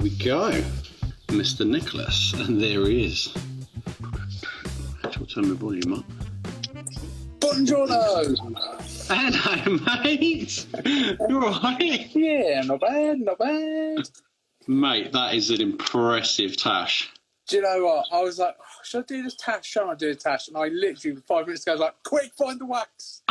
we go. Mr. Nicholas, and there he is. I'll turn my volume up. Buongiorno! Hello, mate! You alright? Yeah, not bad, not bad. Mate, that is an impressive tash. Do you know what? I was like, oh, should I do this tash? Should I do the tash? And I literally, 5 minutes ago, was like, quick, find the wax!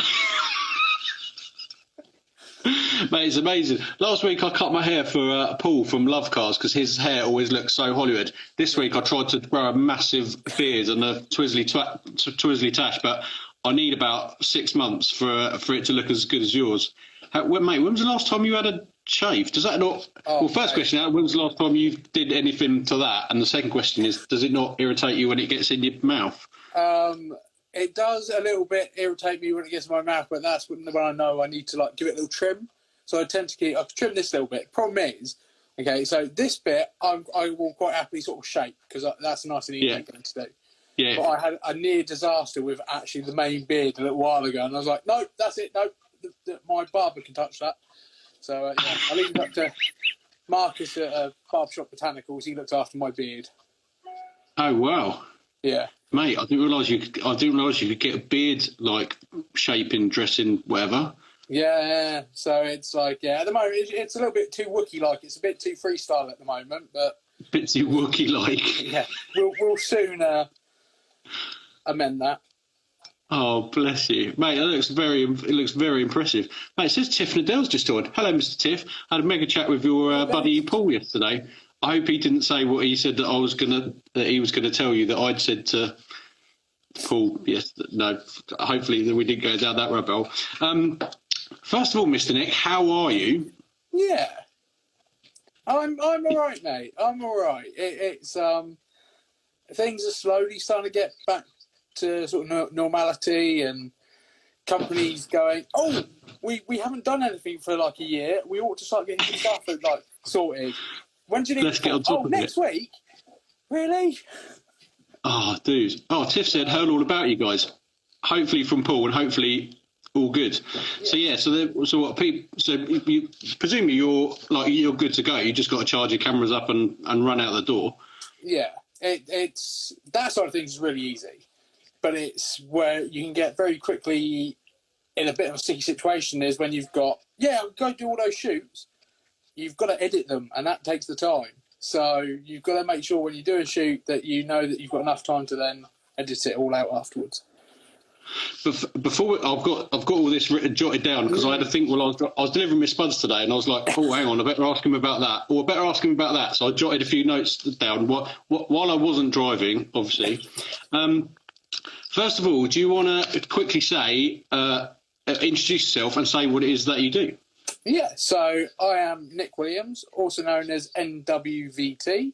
Mate, it's amazing. Last week I cut my hair for Paul from LoveCars because his hair always looks so Hollywood. This week I tried to grow a massive beard and a twizzly tash, but I need about 6 months for it to look as good as yours. Mate, when was the last time you had a shave? Does that not... well, first question, when was the last time you did anything to that? And the second question is, does it not irritate you when it gets in your mouth? It does a little bit irritate me when it gets in my mouth, but that's when I know I need to like give it a little trim. So I tend to trim this a little bit. Problem is, okay, so this bit I will quite happily sort of shape because that's a nice and easy thing to do. Yeah. But I had a near disaster with actually the main beard a little while ago, and I was like, no, that's it, no, my barber can touch that. So I leave it up to Marcus at Barbershop Botanicals. He looks after my beard. Oh wow. Yeah. Mate, I didn't realise you could get a beard like shaping, dressing, whatever. Yeah, so it's like at the moment it's a little bit too Wookiee like. It's a bit too freestyle at the moment, but a bit too Wookiee like. Yeah, we'll soon amend that. Oh, bless you, mate. It looks very impressive, mate. It says Tiff Needell's just joined. Hello, Mr. Tiff. I had a mega chat with your buddy Paul yesterday. I hope he didn't say what he said that he was gonna tell you that I'd said to Paul. Yes, no. Hopefully that we didn't go down that rabbit hole. First of all, Mr. Nick, how are you? Yeah, I'm all right, mate. I'm all right. It's things are slowly starting to get back to sort of normality, and companies going, oh, we haven't done anything for like a year. We ought to start getting some stuff like sorted. When do you need? Let's get on top of next week. Really? Oh, dude. Oh, Tiff said heard all about you guys. Hopefully from Paul, and hopefully all good. Yeah. So you presumably you're good to go. You just got to charge your cameras up and run out the door. Yeah, it's that sort of things is really easy, but it's where you can get very quickly in a bit of a sticky situation is when you've got go do all those shoots. You've got to edit them, and that takes the time. So you've got to make sure when you do a shoot that you know that you've got enough time to then edit it all out afterwards. Before I've got all this jotted down because I had to think. Well, I was delivering my Spuds today, and I was like, oh, hang on, I better ask him about that, or I better ask him about that. So I jotted a few notes down while I wasn't driving, obviously. First of all, do you want to quickly say, introduce yourself and say what it is that you do? Yeah, so I am Nick Williams, also known as NWVT.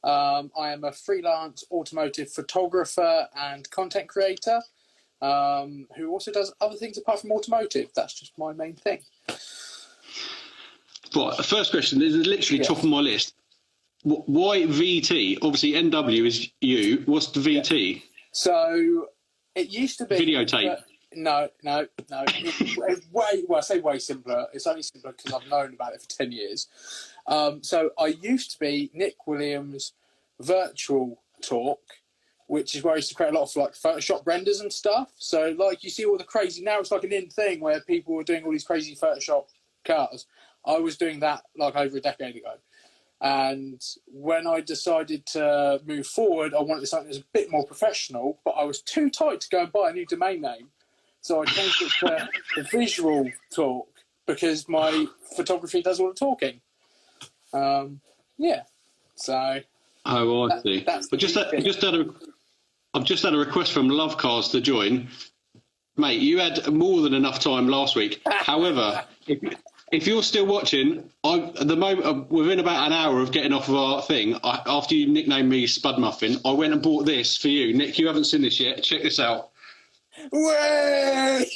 I am a freelance automotive photographer and content creator who also does other things apart from automotive. That's just my main thing. Right, the first question is literally top of my list. Why VT? Obviously, NW is you. What's the VT? Yeah. So it used to be... Videotape. No. I say way simpler. It's only simpler because I've known about it for 10 years. So I used to be Nick Williams Virtual Talk, which is where I used to create a lot of like Photoshop renders and stuff. So like you see all the crazy, now it's like an in thing where people are doing all these crazy Photoshop cars. I was doing that like over a decade ago. And when I decided to move forward, I wanted something that was a bit more professional, but I was too tight to go and buy a new domain name. So I changed it to the Visual Talk because my photography does all the talking. So. Oh, I see. I've just had a request from LoveCars to join. Mate, you had more than enough time last week. However, if you're still watching, at the moment, within about an hour of getting off of our thing, after you nicknamed me Spud Muffin, I went and bought this for you. Nick, you haven't seen this yet. Check this out. Way!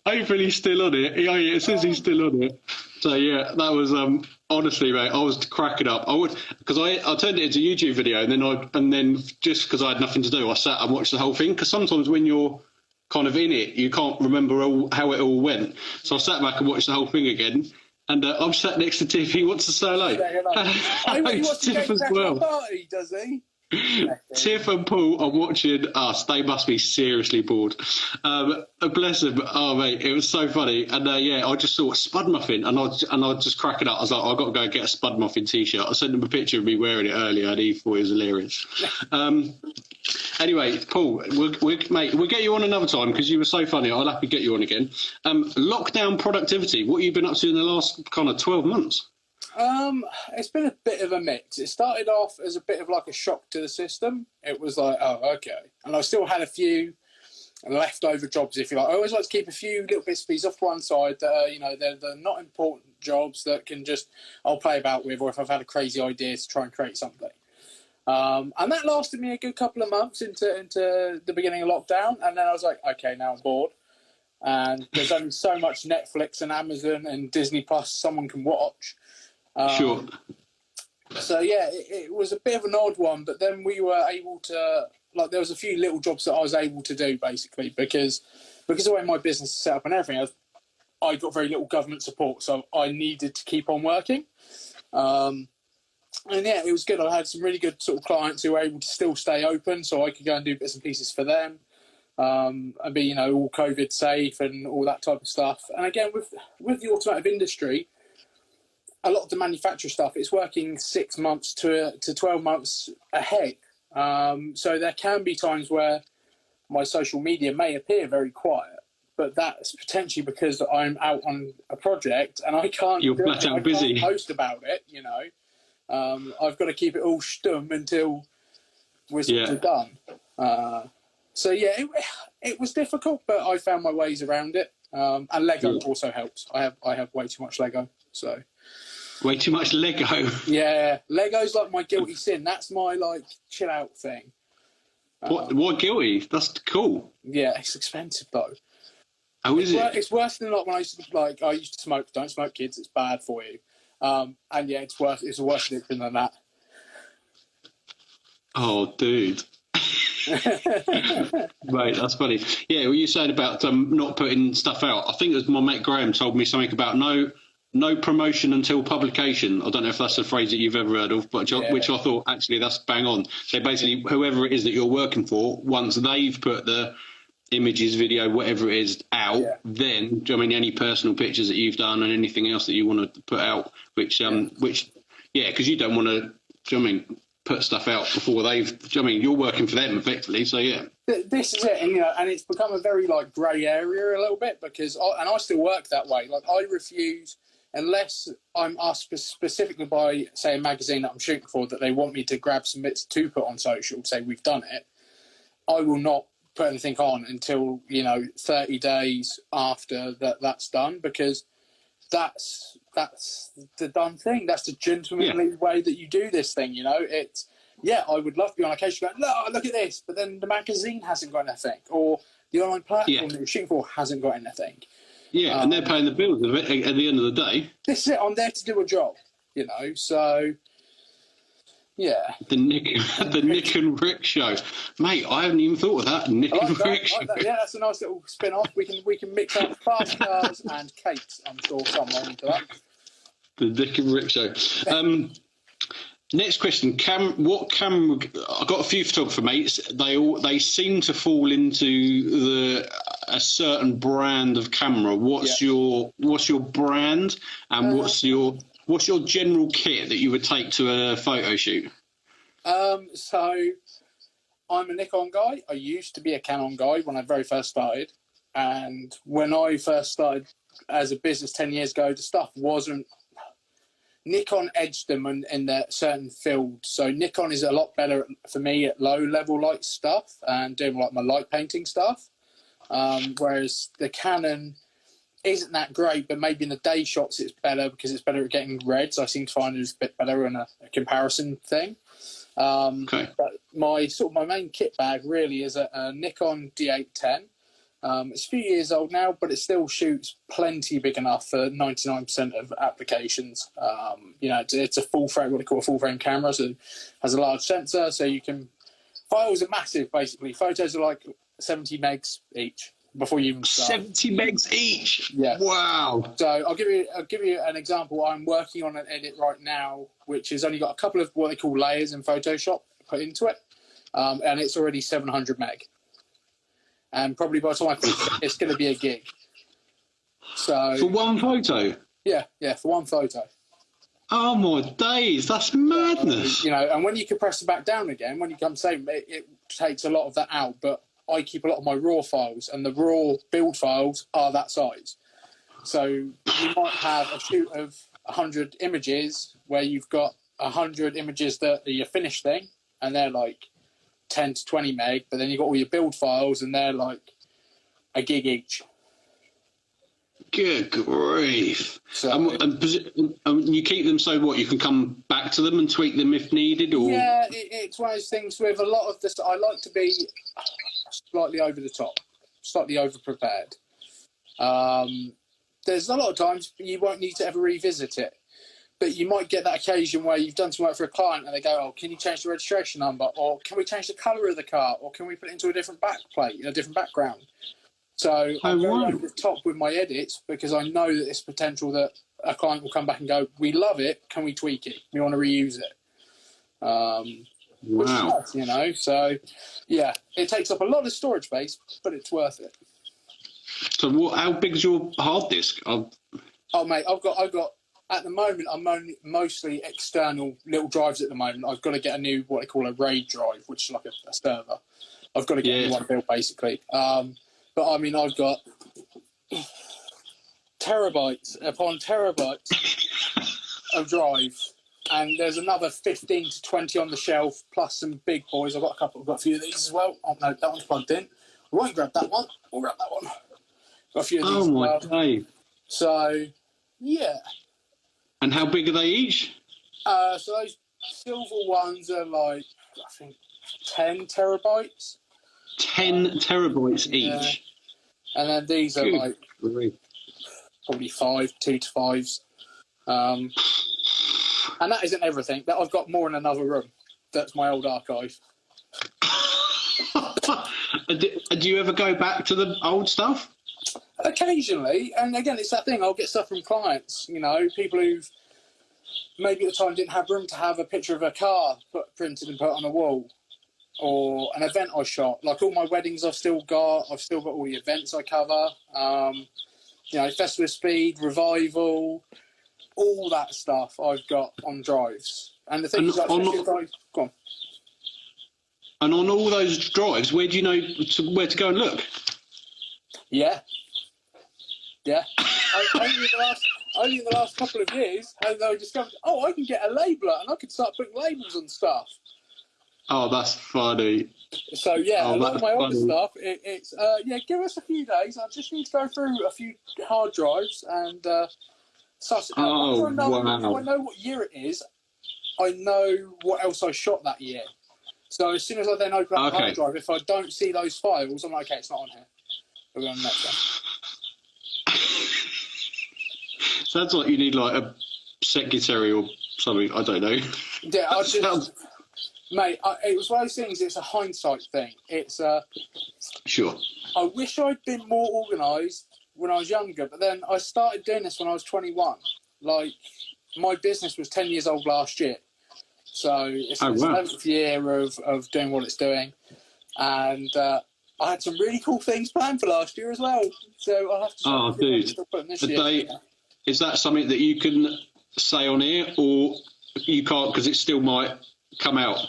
Hopefully he's still on it. Yeah, it says he's still on it. So yeah, that was honestly, mate, I was cracking up. Because I turned it into a YouTube video, and then just because I had nothing to do, I sat and watched the whole thing. Because sometimes when you're kind of in it, you can't remember how it all went. So I sat back and watched the whole thing again. And I'm sat next to Tiff. He wants to say hello. He wants to Tiff as well. Party, does he? Tiff and Paul are watching us. They must be seriously bored. Bless them. Oh, mate, it was so funny. And I just saw a Spud muffin, and I just cracking up. I was like, I've got to go get a Spud muffin T-shirt. I sent him a picture of me wearing it earlier, and he thought it was hilarious. Anyway, Paul, we'll get you on another time because you were so funny. I'll have to get you on again. Lockdown productivity. What have you been up to in the last kind of 12 months? It's been a bit of a mix. It started off as a bit of like a shock to the system. It was like, oh, okay. And I still had a few leftover jobs, if you like. I always like to keep a few little bits of pieces off one side that are, they're not important jobs that can just, I'll play about with, or if I've had a crazy idea to try and create something. And that lasted me a good couple of months into the beginning of lockdown. And then I was like, okay, now I'm bored. And there's only so much Netflix and Amazon and Disney Plus someone can watch. Sure. So it was a bit of an odd one, but then we were able to, like, there was a few little jobs that I was able to do basically because of the way my business is set up and everything. I got very little government support, so I needed to keep on working. And it was good. I had some really good sort of clients who were able to still stay open, so I could go and do bits and pieces for them, and be all COVID safe and all that type of stuff. And again, with the automotive industry, a lot of the manufacturer stuff, it's working 6 months to 12 months ahead. So there can be times where my social media may appear very quiet, but that's potentially because I'm out on a project and I can't. You're flat out busy. Can't post about it, I've got to keep it all stum until we're sort of done. It was difficult, but I found my ways around it. And Lego also helps. I have way too much Lego, so. Way too much Lego. Yeah, Lego's like my guilty sin. That's my chill out thing. What guilty? That's cool. Yeah, it's expensive though. How is it? It's worse than when I used to smoke. Don't smoke, kids. It's bad for you. It's worse. It's a worse addiction than that. Oh, dude. Right, that's funny. Yeah, what you saying about not putting stuff out? I think it was my mate Graham told me something about no promotion until publication. I don't know if that's a phrase that you've ever heard of, but which I thought actually that's bang on. So basically, whoever it is that you're working for, once they've put the images, video, whatever it is out, then any personal pictures that you've done and anything else that you want to put out, because you don't want to, put stuff out before they've. You're working for them effectively, so yeah. This is it, and it's become a very grey area a little bit because I still work that way. I refuse. Unless I'm asked specifically by, say, a magazine that I'm shooting for that they want me to grab some bits to put on social, say we've done it, I will not put anything on until 30 days after that's done, because that's the done thing. That's the gentlemanly way that you do this thing. It's I would love to be on occasion going, look at this, but then the magazine hasn't got anything, or the online platform that you're shooting for hasn't got anything. Yeah, and they're paying the bills at the end of the day. This is it. I'm there to do a job, so, yeah. The Nick and Rick show. Mate, I haven't even thought of that. Nick and Rick show. Yeah, that's a nice little spin-off. We can mix up fast cars and cakes, I'm sure, somewhere into that. The Nick and Rick show. Next question. What camera? I've got a few photographer mates. They seem to fall into a certain brand of camera. What's your brand, and what's your general kit that you would take to a photo shoot? So I'm a Nikon guy. I used to be a Canon guy when I very first started, and when I first started as a business 10 years ago, the stuff wasn't. Nikon edged them in their certain field. So Nikon is a lot better for me at low-level light stuff and doing my light painting stuff. Whereas the Canon isn't that great, but maybe in the day shots it's better because it's better at getting reds. I seem to find it's a bit better in a comparison thing. But my main kit bag really is a Nikon D810. It's a few years old now, but it still shoots plenty big enough for 99% of applications. It's a full frame, what they call a full frame camera, so it has a large sensor, so you can. Files are massive, basically. Photos are 70 megs each. before you even start. 70 megs each. Yeah. Wow. So I'll give you an example. I'm working on an edit right now, which has only got a couple of what they call layers in Photoshop put into it, and it's already 700 meg. And probably by the time I finish it, it's going to be a gig. So For one photo? Yeah, for one photo. Oh my days, that's madness. And when you compress it back down again, when you come save it takes a lot of that out, but I keep a lot of my raw files, and the raw build files are that size. So you might have a shoot of 100 images where you've got 100 images that are your finished thing, and they're like 10 to 20 meg, but then you've got all your build files, and they're like a gig each. Good grief. So, and you keep them so what? You can come back to them and tweak them if needed? Or yeah, it's one of those things with a lot of this. I like to be slightly over the top, slightly over prepared. There's a lot of times you won't need to ever revisit it, but you might get that occasion where you've done some work for a client and they go, "Oh, can you change the registration number? Or can we change the colour of the car? Or can we put it into a different backplate, a different background?" So I'm going over the top with my edits because I know that there's potential that a client will come back and go, "We love it. Can we tweak it? We want to reuse it." Which is nice, So, yeah, it takes up a lot of storage space, but it's worth it. So, how big is your hard disk? Oh, mate, I've got. At the moment, I'm mostly external little drives. At the moment, I've got to get a new what they call a RAID drive, which is like a server. I've got to get a new one built, basically. But I mean, I've got terabytes upon terabytes of drive, and there's another 15 to 20 on the shelf, plus some big boys. I've got a few of these as well. Oh no, that one's plugged in. We won't grab that one. We'll grab that one. Got a few of these. Oh my day! So, yeah. And how big are they each? So those silver ones are like I think 10 terabytes. 10 terabytes each. Yeah. And then these are like probably 2 to 5s. And that isn't everything. That I've got more in another room. That's my old archive. Do you ever go back to the old stuff? Occasionally. And again, it's that thing. I'll get stuff from clients, people who've maybe at the time didn't have room to have a picture of a car printed and put on a wall. Or an event I shot. Like all my weddings I've still got all the events I cover. Festival of Speed, Revival, all that stuff I've got on drives. And the thing is, go on. And on all those drives, where do you know where to go and look? Yeah. Only in the last couple of years have I discovered, I can get a labeler and I can start putting labels on stuff. Oh, that's funny. So, yeah, a lot of my older stuff, it's give us a few days. I just need to go through a few hard drives and suss it out. Wow. I know what year it is, I know what else I shot that year. So as soon as I then open up the hard drive, if I don't see those files, I'm like, okay, it's not on here. We'll go on the next one. Sounds like you need like a secretary or something. I don't know. Yeah, I just... Mate, it was one of those things, it's a hindsight thing. It's Sure. I wish I'd been more organised when I was younger, but then I started doing this when I was 21. Like, my business was 10 years old last year. So it's the 11th year of doing what it's doing. And I had some really cool things planned for last year as well. So I'll have to put this year. Is that something that you can say on here, or you can't because it still might come out?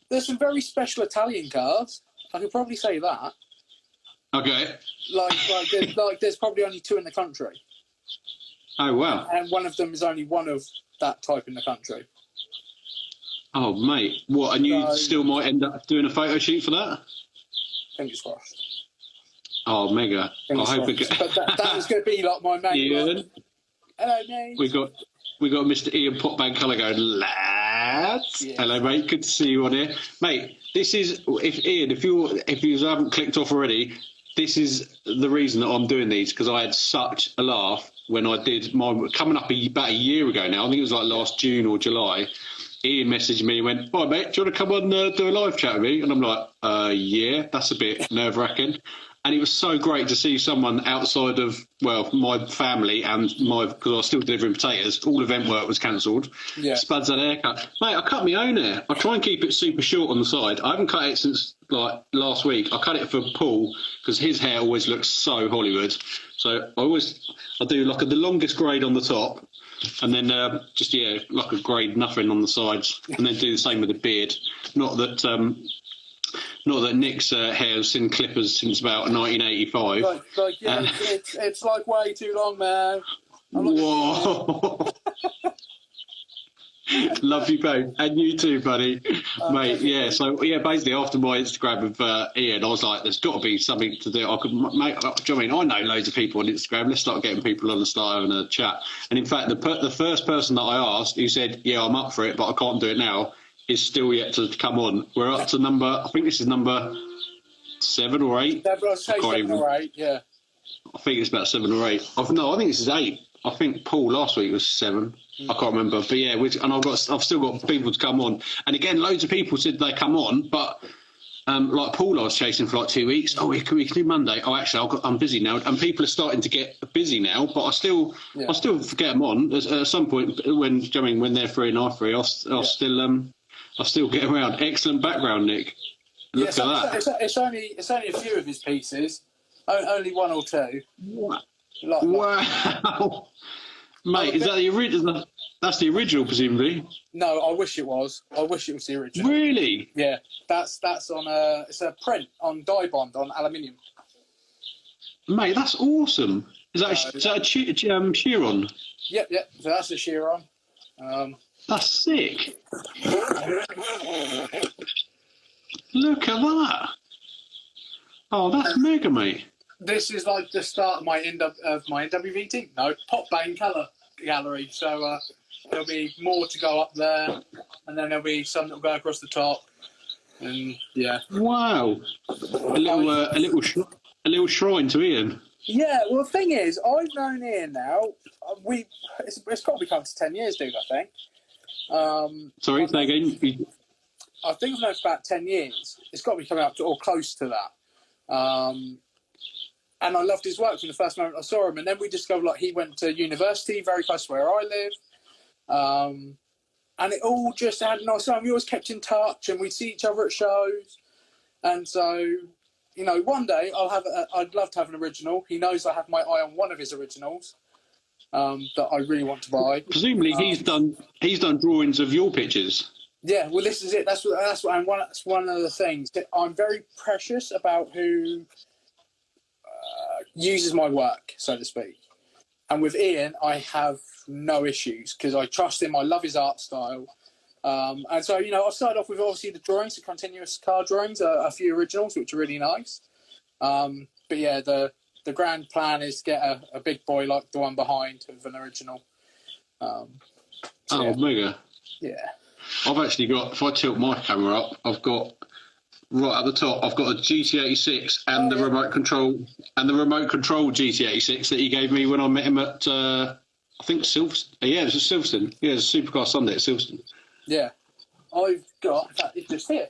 There's some very special Italian cars. I could probably say that. Okay. Like there's probably only 2 in the country. Oh wow! And one of them is only one of that type in the country. Oh mate, what? And you still might end up doing a photo shoot for that? Fingers crossed. Oh, mega! I hope it. But that was going to be like my main. Ian. Hello, mate. We got Mr. Ian Potbag Colour going, lads. Yeah. Hello, mate. Good to see you on here, mate. This is if you haven't clicked off already, this is the reason that I'm doing these, because I had such a laugh when I did my coming up about a year ago now. I think it was like last June or July. Ian messaged me and went, "Hi mate, do you want to come on do a live chat with me?" And I'm like, "Yeah, that's a bit nerve-wracking." And it was so great to see someone outside of, well, my family and because I was still delivering potatoes, all event work was cancelled. Yeah. Spud's had a haircut. Mate, I cut my own hair. I try and keep it super short on the side. I haven't cut it since, like, last week. I cut it for Paul because his hair always looks so Hollywood. So I do, like, the longest grade on the top and then like a grade nothing on the sides and then do the same with the beard. Not that Nick's hair has seen clippers since about 1985. It's like way too long, man. Whoa. Love you both. And you too, buddy. Mate, yeah. So, yeah, basically after my Instagram with Ian, I was like, there's got to be something to do. I could make, do you know what I mean? I know loads of people on Instagram. Let's start getting people on and start having a chat. And in fact, the first person that I asked who said, yeah, I'm up for it, but I can't do it now, is still yet to come on. We're up to I think this is number 7 or 8. I was saying 7 or 8, yeah. I think it's about 7 or 8. I think this is 8. I think Paul last week was 7. I can't remember, but yeah, and I've still got people to come on. And again, loads of people said they come on, but like Paul, I was chasing for like 2 weeks. Oh, we can do Monday. Oh, actually, I'm busy now, and people are starting to get busy now. But I still get them on at some point when they're free and I'm free. I'll still get around. Excellent background, Nick. Look at that. It's only a few of his pieces. Only 1 or 2. Wow. Mate, is that the original? That's the original, presumably. No, I wish it was. I wish it was the original. Really? Yeah, that's on it's a print on dye bond on aluminium. Mate, that's awesome. Is that a Chiron? Yep. So that's a Chiron. That's sick. Look at that. Oh, that's mega, mate. This is like the start of my NWVT. No, Pop Bang Colour Gallery. So there'll be more to go up there, and then there'll be some that'll go across the top. And yeah. Wow. A little shrine to Ian. Yeah. Well, the thing is, I've known Ian now. It's got to be coming to 10 years, dude. I think. Sorry, say again. I think I've known for about 10 years. It's got to be coming up to or close to that. And I loved his work from the first moment I saw him. And then we discovered like he went to university very close to where I live. And it all just had a nice time. We always kept in touch and we'd see each other at shows. And so, one day I'd love to have an original. He knows I have my eye on one of his originals that I really want to buy. Presumably he's done drawings of your pictures. Yeah, well, this is it. That's one of the things. I'm very precious about who uses my work, so to speak. And with Ian, I have no issues because I trust him. I love his art style. And so, I've started off with obviously the drawings, the continuous card drawings, a few originals, which are really nice. But yeah, the grand plan is to get a big boy like the one behind of an original. Mega. Yeah. I've actually got, if I tilt my camera up, I've got right at the top, I've got a GT86 and the remote control GT86 that he gave me when I met him at I think Silverstone. Yeah, it was at Silverstone. Yeah, it was a Supercar Sunday at Silverstone. Yeah. I've got, in fact, it's just here.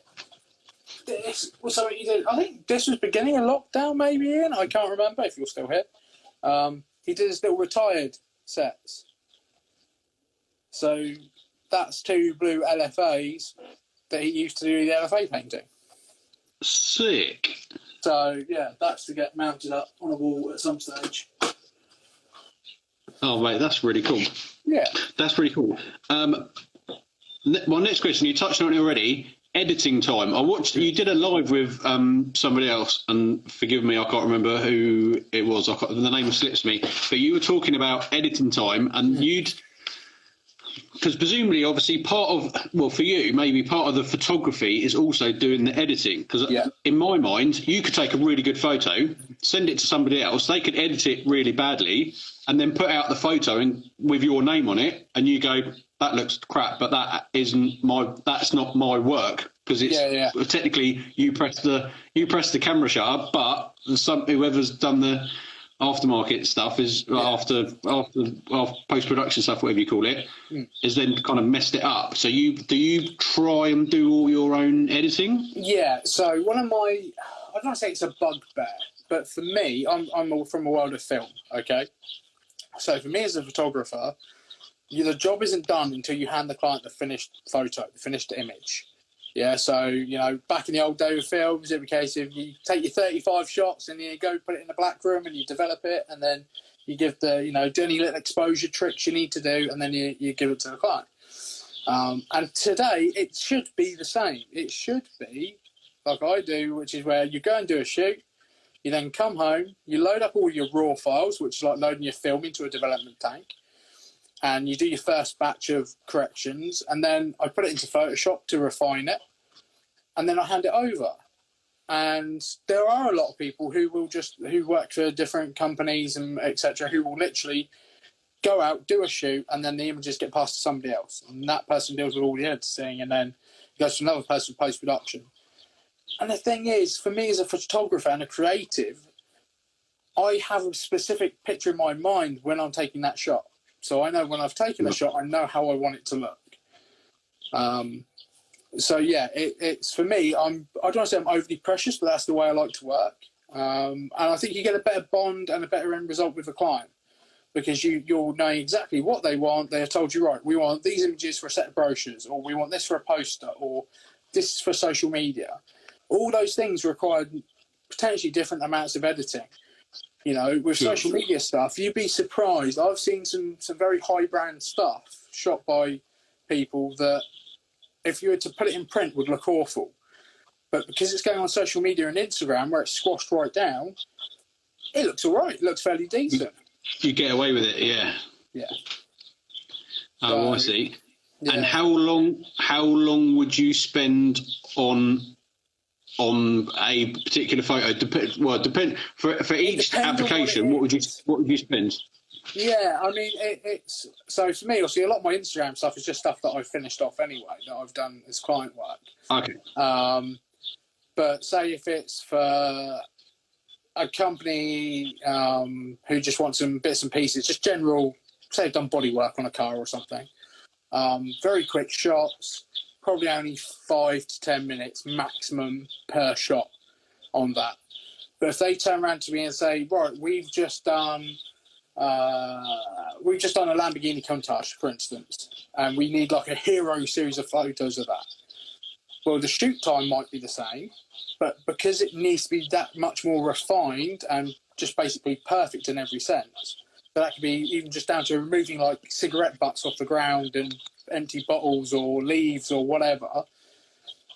This was something he did. I think this was beginning of lockdown, maybe, Ian. I can't remember if you're still here. He did his little retired sets. So that's 2 blue LFAs that he used to do the LFA painting. Sick. So, yeah, that's to get mounted up on a wall at some stage. Oh, mate, that's really cool. Yeah. That's really cool. My next question, you touched on it already, editing time. I watched, you did a live with somebody else, and forgive me, I can't remember who it was. The name slips me. But you were talking about editing time, and because presumably, obviously, for you, maybe part of the photography is also doing the editing. Because in my mind, you could take a really good photo, send it to somebody else, they could edit it really badly, and then put out the photo with your name on it, and you go, that looks crap, but that's not my work, because it's technically you press the camera shutter, but whoever's done aftermarket stuff is after post production stuff, whatever you call it, is then kind of messed it up. So do you try and do all your own editing? Yeah. So one of my, I don't want to say it's a bugbear, but for me, I'm all from a world of film. Okay. So for me as a photographer, the job isn't done until you hand the client the finished photo, the finished image. Yeah, so, back in the old day of films, it was a case of you take your 35 shots and you go put it in the black room and you develop it, and then you give do any little exposure tricks you need to do, and then you give it to the client. And today, it should be the same. It should be like I do, which is where you go and do a shoot, you then come home, you load up all your raw files, which is like loading your film into a development tank, and you do your first batch of corrections, and then I put it into Photoshop to refine it, and then I hand it over. And there are a lot of people who work for different companies and etc., who will literally go out, do a shoot, and then the images get passed to somebody else, and that person deals with all the editing, and then it goes to another person post-production. And the thing is, for me as a photographer and a creative, I have a specific picture in my mind when I'm taking that shot. So I know when I've taken a shot, I know how I want it to look. So yeah, it's for me. I don't want to say I'm overly precious, but that's the way I like to work. And I think you get a better bond and a better end result with the client, because you're knowing exactly what they want. They have told you, right, we want these images for a set of brochures, or we want this for a poster, or this is for social media. All those things require potentially different amounts of editing. With social media stuff, you'd be surprised. I've seen some very high brand stuff shot by people that, if you were to put it in print, would look awful. But because it's going on social media and Instagram, where it's squashed right down, it looks all right. It looks fairly decent. You get away with it, yeah. Yeah. Oh, I see. Yeah. And how long would you spend on a particular photo? Depend for each application. What would you spend? Yeah, I mean, it's so for me. Obviously, a lot of my Instagram stuff is just stuff that I've finished off anyway, that I've done as client work. Okay. But say if it's for a company who just wants some bits and pieces, just general, say they've done body work on a car or something. Very quick shots. Probably only 5 to 10 minutes maximum per shot on that. But if they turn around to me and say, right, we've just done a Lamborghini Countach, for instance, and we need like a hero series of photos of that. Well, the shoot time might be the same, but because it needs to be that much more refined and just basically perfect in every sense, that could be even just down to removing like cigarette butts off the ground and empty bottles or leaves or whatever,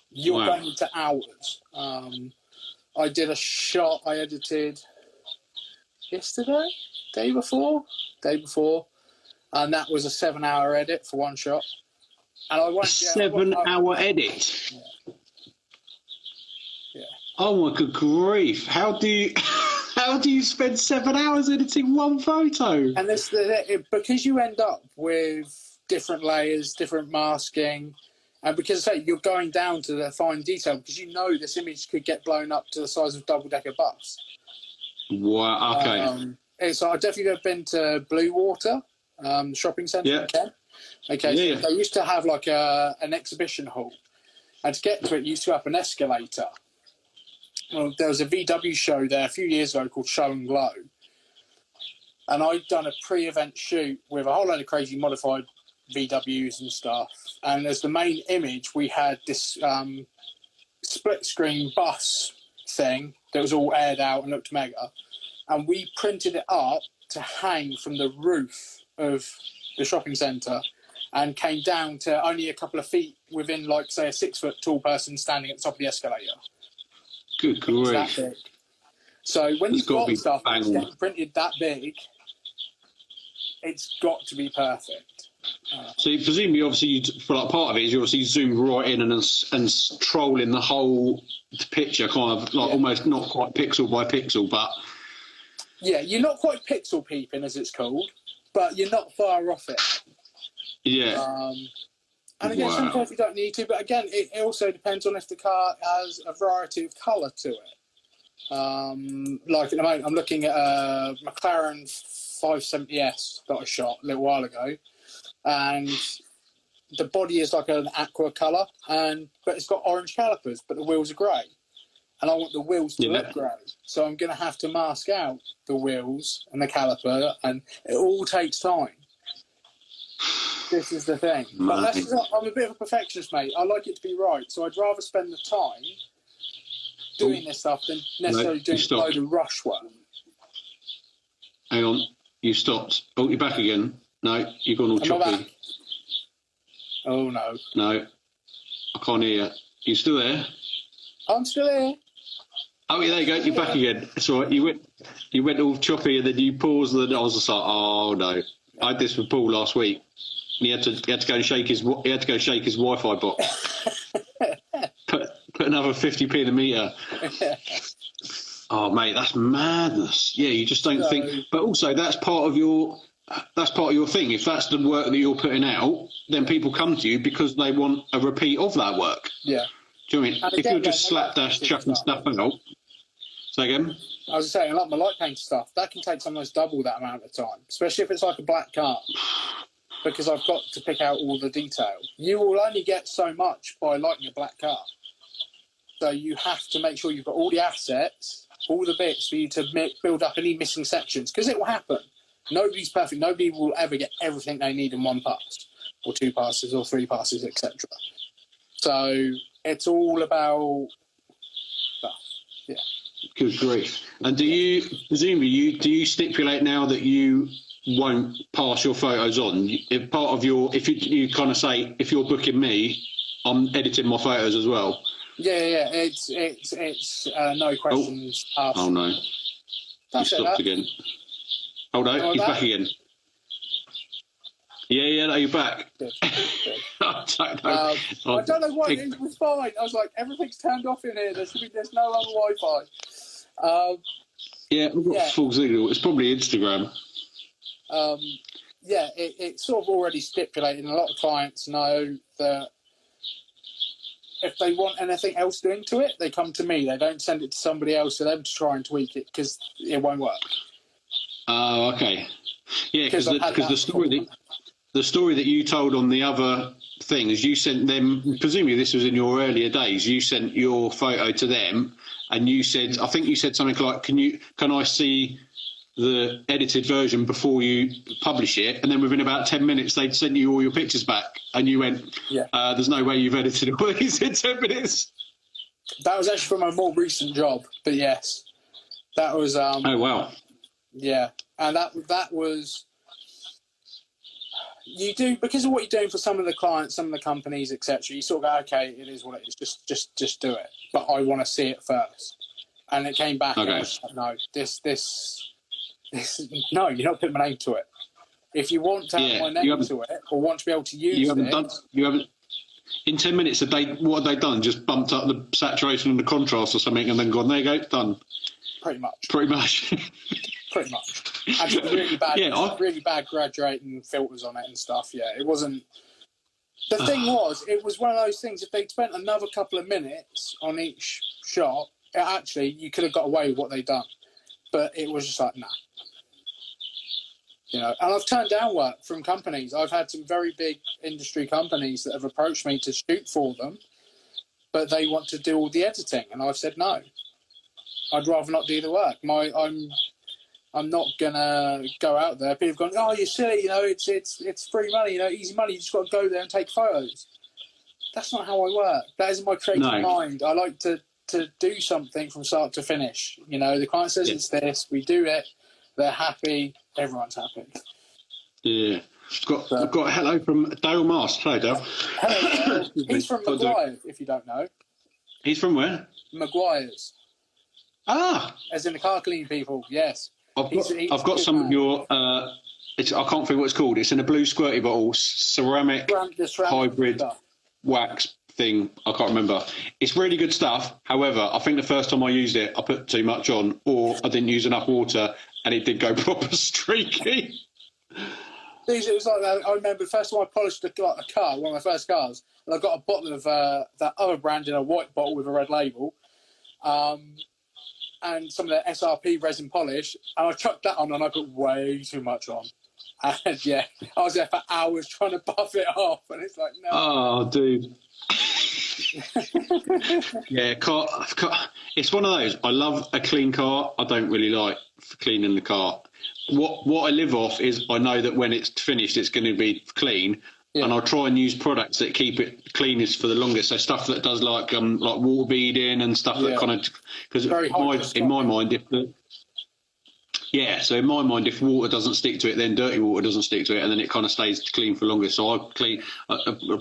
you're going into hours. I did a shot I edited yesterday, day before, and that was a 7-hour edit for one shot. And I went 7-hour edit. Yeah. Oh my good grief! How do you spend 7 hours editing one photo? And because you end up with different layers, different masking, and because I say you're going down to the fine detail, because this image could get blown up to the size of a double-decker bus. Wow. Okay. So I've definitely been to Blue Water, shopping centre in Kent. Okay. Yeah. So they used to have like an exhibition hall, and to get to it, you used to have an escalator. Well, there was a VW show there a few years ago called Show and Glow, and I'd done a pre-event shoot with a whole load of crazy modified VWs and stuff, and as the main image we had this split screen bus thing that was all aired out and looked mega, and we printed it up to hang from the roof of the shopping centre and came down to only a couple of feet within, like, say, a 6-foot tall person standing at the top of the escalator. Good grief. So when you've got stuff that's getting printed that big, it's got to be perfect. So presumably, obviously, for like part of it is you obviously zoom right in and trolling the whole picture, kind of like almost not quite pixel by pixel, but yeah, you're not quite pixel peeping as it's called, but you're not far off it. Yeah. And again, sometimes you don't need to, but again, it also depends on if the car has a variety of colour to it. Like at the moment, I'm looking at a McLaren 570S that I shot a little while ago, and the body is like an aqua colour, but it's got orange calipers, but the wheels are grey. And I want the wheels to look grey. So I'm going to have to mask out the wheels and the caliper, and it all takes time. This is the thing. But I'm a bit of a perfectionist, mate. I like it to be right. So I'd rather spend the time doing this stuff than necessarily doing a load of rush work. Hang on. You stopped. Oh, you're back again. No, you've gone all choppy. Oh, no. No. I can't hear you. You still there? I'm still here. Oh, yeah, there you go. You're back again. It's all right. You went all choppy, and then you paused, and then I was just like, oh no. I had this with Paul last week. And he had to go and shake his Wi-Fi box. put another 50p in a meter. Oh mate, that's madness. Yeah, you just don't think. But also, that's part of your thing. If that's the work that you're putting out, then people come to you because they want a repeat of that work. Yeah. Do you know what I mean? If you're just slapdash chucking stuff out. Say again? I was saying, like my light paint stuff, that can take almost double that amount of time, especially if it's like a black car, because I've got to pick out all the detail. You will only get so much by lighting a black car. So you have to make sure you've got all the assets, all the bits for you to build up any missing sections, because it will happen. Nobody's perfect. Nobody will ever get everything they need in one pass, or two passes, or three passes, etc. So it's all about stuff. Yeah. Good grief. And do you stipulate now that you won't pass your photos on? If you kind of say, if you're booking me, I'm editing my photos as well. Yeah. It's no questions asked. Oh no. You stopped again. Oh no, he's back again. Yeah, no, you're back. Good. I don't know. I don't know why, it was fine. I was like, everything's turned off in here. There's no other Wi-Fi. Yeah, we've got full signal. It's probably Instagram. It's sort of already stipulated, and a lot of clients know that if they want anything else doing to it, they come to me. They don't send it to somebody else for them to try and tweak it, because it won't work. Oh, okay. Yeah, because the story that you told on the other thing is you sent them, presumably this was in your earlier days, you sent your photo to them and you said, I think you said something like, can I see the edited version before you publish it? And then within about 10 minutes, they'd sent you all your pictures back and you went, there's no way you've edited all these in 10 minutes. That was actually from a more recent job, but yes. That was... oh, wow. Yeah, and that was... You do, because of what you're doing for some of the clients, some of the companies, etc. You sort of go, okay, it is what it is. Just do it. But I want to see it first. And it came back. Okay. And I was like, no, this. No, you're not putting my name to it. If you want to have my name to it, or want to be able to use you haven't. In 10 minutes, what have they done? Just bumped up the saturation and the contrast or something, and then gone, there you go, done. Pretty much. Pretty much. Actually, really bad graduating filters on it and stuff. Yeah, it wasn't. The thing was, it was one of those things. If they'd spent another couple of minutes on each shot, you could have got away with what they'd done. But it was just like, nah. And I've turned down work from companies. I've had some very big industry companies that have approached me to shoot for them, but they want to do all the editing, and I've said no. I'd rather not do the work. I'm not gonna go out there. People have gone, oh, you're silly, it's free money, easy money. You just got to go there and take photos. That's not how I work. That isn't my creative mind. I like to do something from start to finish. The client says it's this, we do it. They're happy. Everyone's happy. Yeah. I've got a hello from Dale Mast. Hello, Dale. Hello. He's from Maguire, if you don't know. He's from where? Maguire's. Ah. As in the car cleaning people, yes. I've got some of your. I can't think what it's called. It's in a blue squirty bottle, ceramic hybrid stuff. Wax thing. I can't remember. It's really good stuff. However, I think the first time I used it, I put too much on, or I didn't use enough water, and it did go proper streaky. It was like that. I remember the first time I polished a car, one of my first cars, and I got a bottle of that other brand in a white bottle with a red label. and some of the SRP resin polish, and I chucked that on and I put way too much on. And yeah, I was there for hours trying to buff it off, and it's like, no. Oh, dude. Yeah, it's one of those. I love a clean car. I don't really like cleaning the car. What I live off is I know that when it's finished, it's going to be clean. Yeah. And I'll try and use products that keep it cleanest for the longest. So stuff that does like water beading and stuff that kind of, because in my mind, if water doesn't stick to it, then dirty water doesn't stick to it, and then it kind of stays clean for longer. So I clean.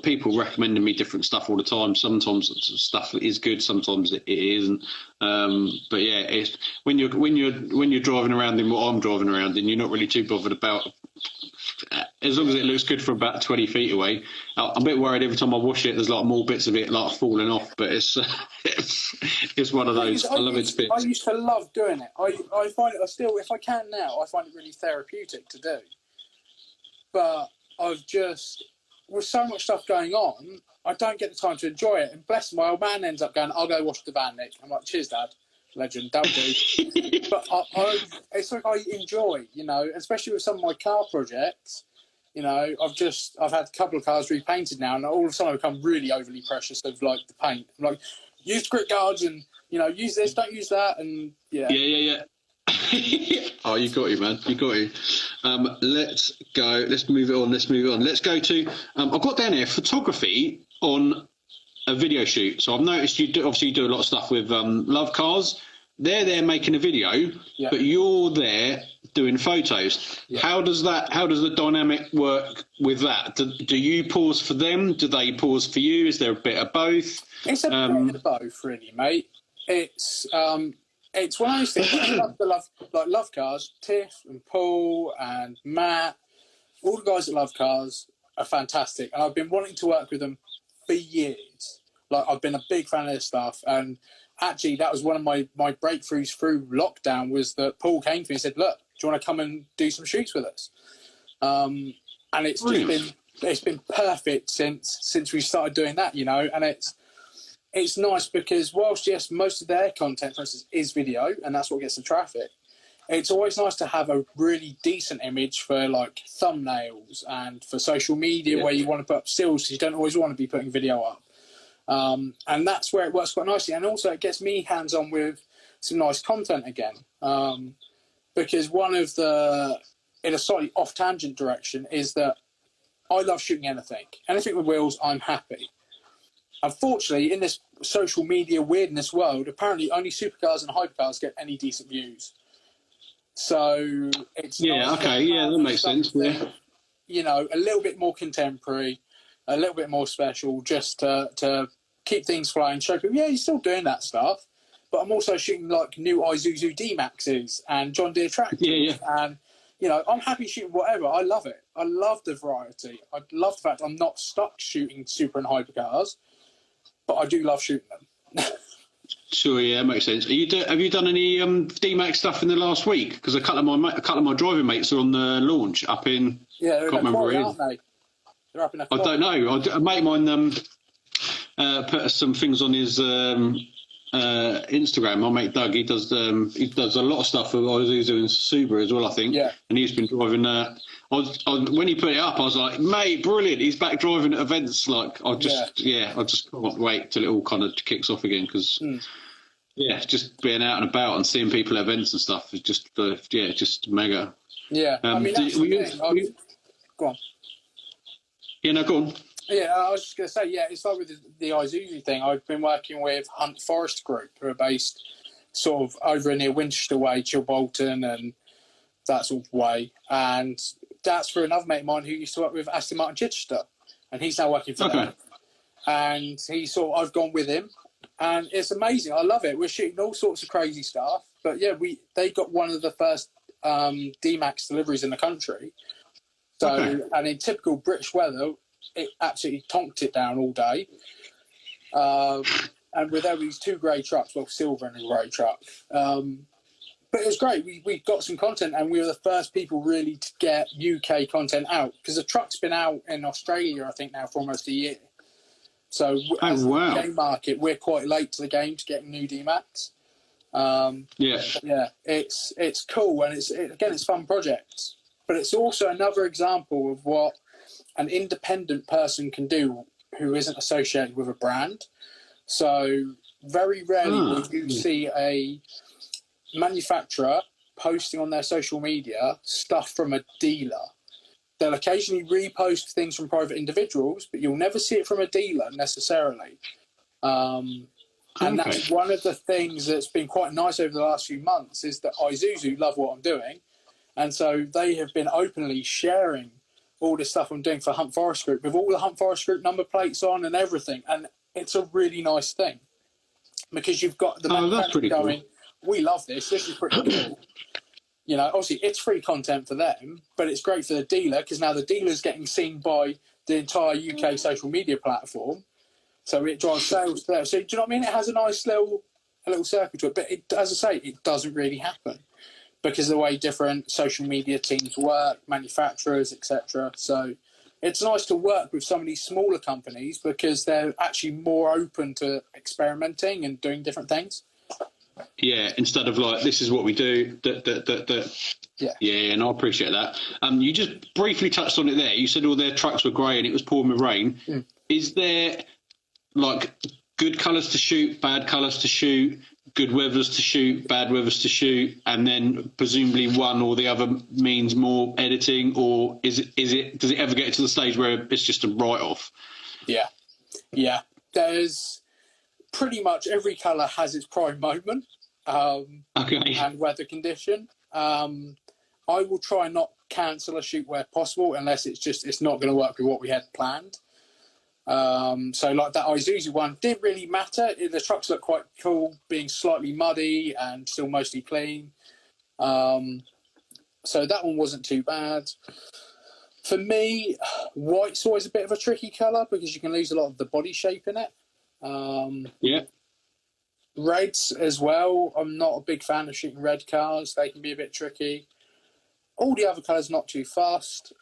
People recommending me different stuff all the time. Sometimes stuff is good, sometimes it isn't. But yeah, it's when you're driving around in what I'm driving around in, you're not really too bothered about. As long as it looks good from about 20 feet away. I'm a bit worried every time I wash it. There's like more bits of it like falling off, but it's one of those. I love it. I used to love doing it. I find it. I still, if I can now, I find it really therapeutic to do. But I've just, with so much stuff going on, I don't get the time to enjoy it. And bless my old man ends up going, "I'll go wash the van, Nick." I'm like, "Cheers, Dad." Legend, don't do. But it's like I enjoy, especially with some of my car projects. I've had a couple of cars repainted now, and all of a sudden I become really overly precious of like the paint. I'm like, use grit guards and use this, don't use that, and yeah. Oh, you got it, man. You got it. Let's go. Let's move it on. Let's go to. I've got down here photography on a video shoot. So I've noticed you do a lot of stuff with LoveCars. They're there making a video, but you're there doing photos. Yeah. How does the dynamic work with that? Do you pause for them? Do they pause for you? Is there a bit of both? It's a bit of both, really, mate. It's one of those things. I love LoveCars. Tiff and Paul and Matt, all the guys at LoveCars are fantastic, and I've been wanting to work with them for years. Like, I've been a big fan of their stuff, and actually that was one of my breakthroughs through lockdown, was that Paul came to me and said, "Look, do you want to come and do some shoots with us?" And it's just been perfect since we started doing that, and it's nice because whilst, yes, most of their content, for instance, is video, and that's what gets the traffic, it's always nice to have a really decent image for like thumbnails and for social media where you want to put up stills, because you don't always want to be putting video up. And that's where it works quite nicely. And also it gets me hands-on with some nice content again. Because one of in a slightly off-tangent direction, is that I love shooting anything. Anything with wheels, I'm happy. Unfortunately, in this social media weirdness world, apparently only supercars and hypercars get any decent views. So it's that makes sense. Yeah. A little bit more contemporary, a little bit more special, just to keep things flowing, show people, you're still doing that stuff. But I'm also shooting like new Isuzu D-Maxes and John Deere tractors. And, I'm happy shooting whatever. I love it. I love the variety. I love the fact I'm not stuck shooting super and hypercars, but I do love shooting them. Sure, yeah, makes sense. Have you done any D-Max stuff in the last week? Because a couple of my driving mates are on the launch up in. Yeah, they're in a quarry, aren't they? They're up in a quarry. I don't know. A mate of mine put some things on his Instagram. My mate Doug, he does a lot of stuff with Isuzu and Subaru as well, I think. Yeah. And he's been driving. When he put it up, I was like, mate, brilliant! He's back driving at events. Like, I just can't wait till it all kind of kicks off again, because. Just being out and about and seeing people at events and stuff is just mega. Yeah, I mean, that's the thing. Go on. Yeah, no, go on. Yeah, I was just going to say, it's like with the Isuzu thing. I've been working with Hunt Forest Group, who are based sort of over near Winchester Way, Chilbolton, and that sort of way. And that's for another mate of mine who used to work with Aston Martin Chichester, and he's now working for them. And I've gone with him. And it's amazing. I love it. We're shooting all sorts of crazy stuff. But they got one of the first D-Max deliveries in the country. So, and in typical British weather, it absolutely tonked it down all day. And with these two grey trucks, silver and a grey truck. But it was great. We got some content, and we were the first people really to get UK content out, because the truck's been out in Australia, I think, now for almost a year. So as the game market, we're quite late to the game to get new D-Max. Yeah, it's cool, and it's fun projects. But it's also another example of what an independent person can do who isn't associated with a brand. So very rarely will you see a manufacturer posting on their social media stuff from a dealer. They'll occasionally repost things from private individuals, but you'll never see it from a dealer necessarily. And that's one of the things that's been quite nice over the last few months is that Isuzu love what I'm doing. And so they have been openly sharing all the stuff I'm doing for Hunt Forest Group with all the Hunt Forest Group number plates on and everything. And it's a really nice thing because you've got the manufacturer going, we love this. This is pretty cool. You know, obviously it's free content for them, but it's great for the dealer because now the dealer's getting seen by the entire UK social media platform. So it drives sales there. So do you know what I mean? It has a nice little circle to it. But as I say, it doesn't really happen because of the way different social media teams work, manufacturers, etc. So it's nice to work with some of these smaller companies because they're actually more open to experimenting and doing different things. Yeah, instead of like, this is what we do. Yeah, and I appreciate that. You just briefly touched on it there. You said all their trucks were grey and it was pouring with rain. Is there like good colours to shoot, bad colours to shoot, good weathers to shoot, bad weathers to shoot, and then presumably one or the other means more editing, or does it ever get to the stage where it's just a write-off? Yeah. There's pretty much every colour has its prime moment and weather condition. I will try and not cancel a shoot where possible unless it's not going to work with what we had planned. So like that Isuzu one didn't really matter. The trucks look quite cool, being slightly muddy and still mostly clean. So that one wasn't too bad. For me, white's always a bit of a tricky colour because you can lose a lot of the body shape in it. Reds as well. I'm not a big fan of shooting red cars. They can be a bit tricky. All the other colours not too fast.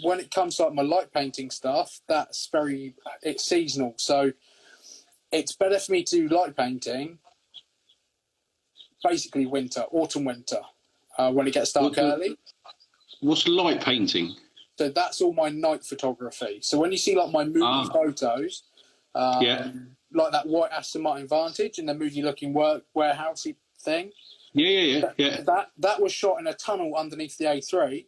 When it comes to like my light painting stuff, it's seasonal. So it's better for me to do light painting basically autumn, winter, when it gets dark early. What's light painting? So that's all my night photography. So when you see like my moody photos, like that white Aston Martin Vantage and the moody looking warehousey thing. That was shot in a tunnel underneath the A3.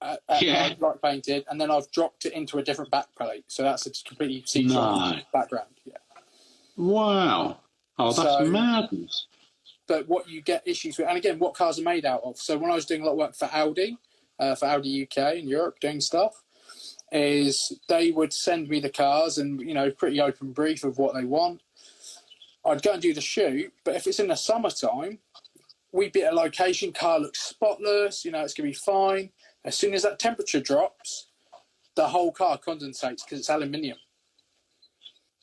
Light painted, and then I've dropped it into a different backplate, so that's a completely see-through background. Wow. Oh, that's madness. But what you get issues with, and again, what cars are made out of. So when I was doing a lot of work for Audi UK and Europe, doing stuff, is they would send me the cars and pretty open brief of what they want. I'd go and do the shoot, but if it's in the summertime, we'd be at a location, car looks spotless, it's gonna be fine. As soon as that temperature drops, the whole car condensates because it's aluminium.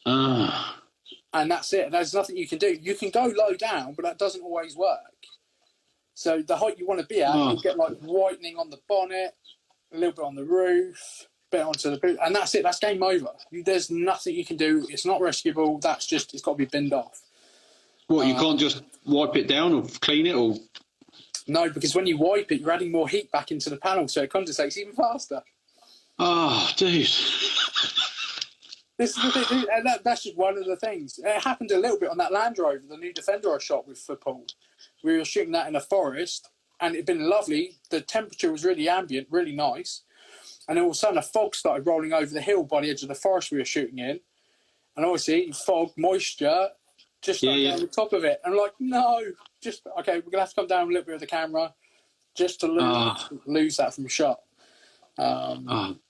And that's it. There's nothing you can do. You can go low down, but that doesn't always work. So the height you want to be at, you'll get like whitening on the bonnet, a little bit on the roof, a bit onto the boot, and that's it. That's game over. There's nothing you can do. It's not rescuable. It's got to be binned off. What, you can't just wipe it down or clean it or... No, because when you wipe it, you're adding more heat back into the panel, so it condensates even faster. Oh, dude. This is the thing, and that's just one of the things. It happened a little bit on that Land Rover, the new Defender I shot for Paul. We were shooting that in a forest, and it'd been lovely. The temperature was really ambient, really nice. And all of a sudden, a fog started rolling over the hill by the edge of the forest we were shooting in. And obviously, fog, moisture, just on the top of it. And I'm like, no, we're going to have to come down a little bit of the camera just to lose that from shot.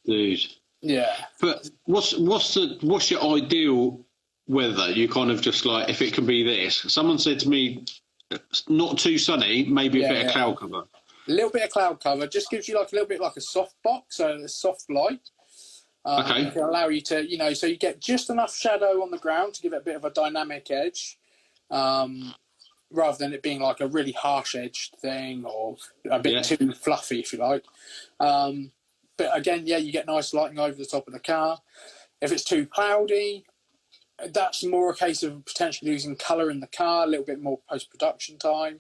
Dude. Yeah. But what's your ideal weather? You kind of just like, if it can be this. Someone said to me, not too sunny, maybe a bit of cloud cover. A little bit of cloud cover just gives you like a little bit like a soft box, so a soft light. It can allow you to, so you get just enough shadow on the ground to give it a bit of a dynamic edge, rather than it being like a really harsh-edged thing or a bit too fluffy, if you like. But again, you get nice lighting over the top of the car. If it's too cloudy, That's more a case of potentially losing colour in the car, a little bit more post-production time.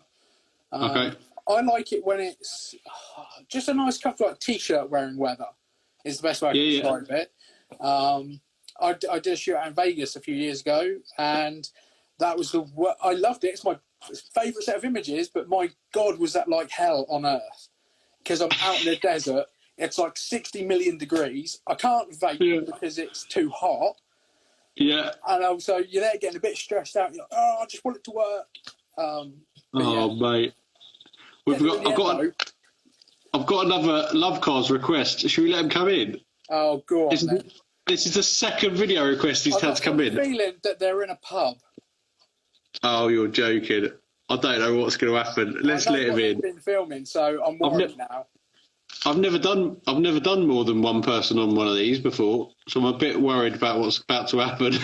Okay. I like it when it's just a nice couple like t-shirt wearing weather is the best way I can describe it. I did a shoot out in Vegas a few years ago, and that was I loved it. It's my favourite set of images, but my God, was that like hell on earth? Because I'm out in the desert. It's like 60 million degrees. I can't vape because it's too hot. Yeah. And also, you're there getting a bit stressed out. You're like, I just want it to work. Mate. I've got another LoveCars request. Should we let him come in? Oh, go on, then. This is the second video request he's had to come in. I've got a feeling that they're in a pub. Oh, you're joking. I don't know what's going to happen. Let's let him in. I've been filming, so I'm worried now. I've never done more than one person on one of these before, so I'm a bit worried about what's about to happen.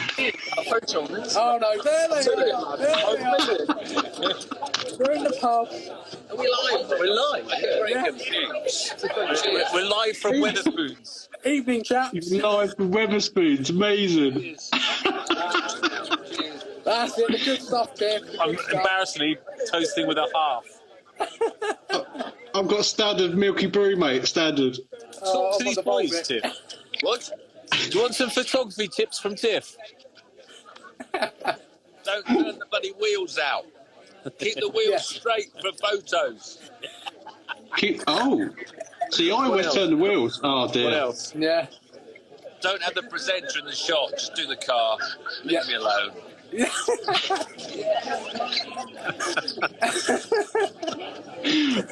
Oh no, there they are. We're in the pub. Are we live? We're live. We're live from Wetherspoons. Evening, chaps. Live from Wetherspoons, amazing. That's it, the good stuff, Tiff. I'm embarrassingly toasting with a half. I've got standard milky brew, mate. Standard. Talk to these boys, Tiff. What? Do you want some photography tips from Tiff? Don't turn the bloody wheels out. Keep the wheels straight for photos. See, I always turn the wheels. Oh, dear. What else? Yeah. Don't have the presenter in the shot. Just do the car. Leave me alone.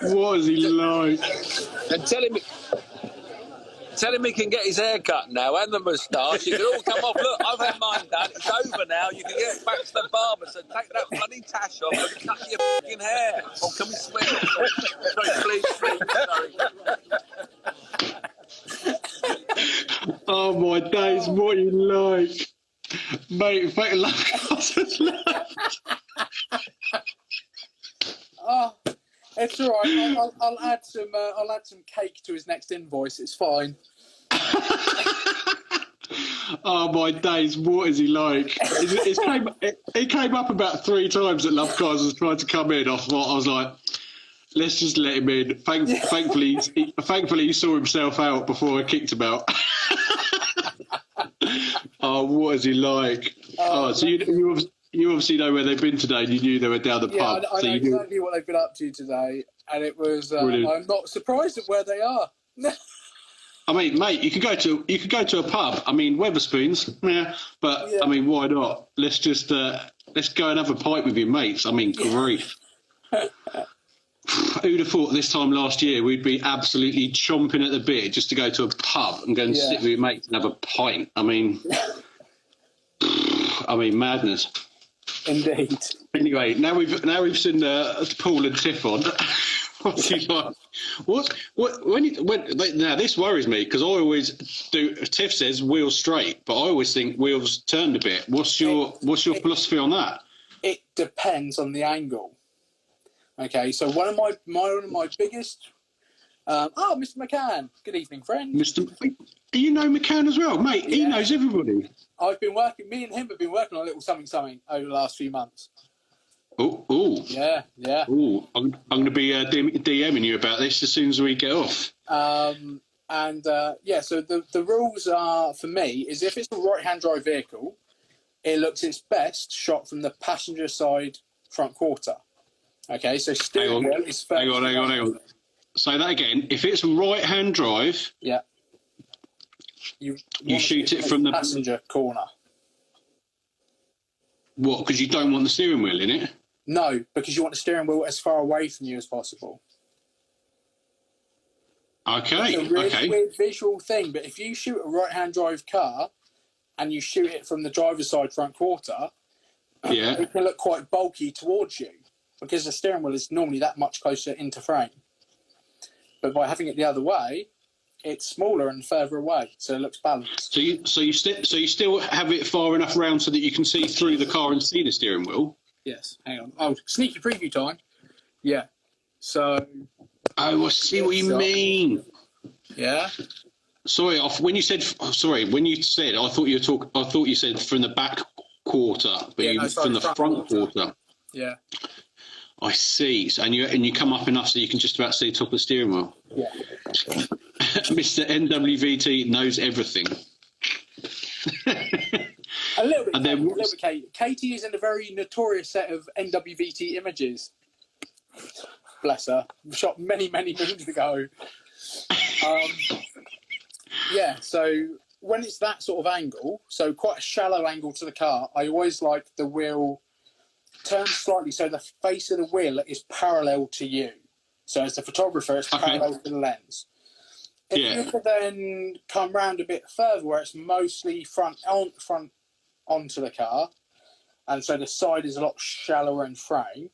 What is he like? And tell him he can get his hair cut now and the moustache. It can all come off. Look, I've had mine done. It's over now. You can get back to the barber. So take that bloody tash off and cut your fucking hair. Oh, can we swear? Sorry, please. Sorry. Oh, my days. What are you like? Mate, fake luck. Oh, it's all right. I'll add some cake to his next invoice. It's fine. Oh, my days. What is he like? It came up about 3 times that LoveCars was trying to come in. I was like, let's just let him in. Thankfully, he saw himself out before I kicked him out. Oh, what is he like? So you obviously know where they've been today. And you knew they were down the pub. I know exactly what they've been up to today, and it was. I'm not surprised at where they are. I mean, mate, you could go to a pub. I mean, Wetherspoons, but I mean, why not? Let's just let's go and have a pint with your mates. I mean, grief. Who'd have thought this time last year we'd be absolutely chomping at the bit just to go to a pub and go and sit with your mates and have a pint? I mean, madness. Indeed. Anyway, now we've seen Paul and Tiff on. What's he like? Now this worries me because I always do. Tiff says wheels straight, but I always think wheels turned a bit. What's your philosophy on that? It depends on the angle. Okay, so one of my biggest. Mr. McCann. Good evening, friend. You know McCann as well, mate. He knows everybody. Me and him have been working on a little something over the last few months. Oh. Yeah. Oh, I'm going to be DMing you about this as soon as we get off. So the rules are, for me, is if it's a right-hand drive vehicle, it looks its best shot from the passenger side front quarter. Okay, so steering wheel is first. Hang on. Say that again. If it's right-hand drive, you shoot it from the passenger corner. What? Because you don't want the steering wheel in it? No, because you want the steering wheel as far away from you as possible. Okay. It's a really weird visual thing, but if you shoot a right-hand drive car and you shoot it from the driver's side front quarter, it can look quite bulky towards you because the steering wheel is normally that much closer into frame. But by having it the other way, it's smaller and further away, so it looks balanced. So you still have it far enough round so that you can see through the car and see the steering wheel? Yes. Hang on. Oh, sneaky preview time. Yeah. So. Oh, I see what you mean. Yeah. Sorry, when you said, I thought you said from the back quarter, but from the front quarter. Yeah. I see. So, and you come up enough so you can just about see the top of the steering wheel. Yeah. Mr. NWVT knows everything. A little bit. Katie is in a very notorious set of NWVT images. Bless her. Shot many, many moons ago. Yeah, so when it's that sort of angle, so quite a shallow angle to the car, I always like the wheel turned slightly so the face of the wheel is parallel to you. So as the photographer, it's parallel to the lens. If you could then come round a bit further where it's mostly front onto the car, and so the side is a lot shallower in frame,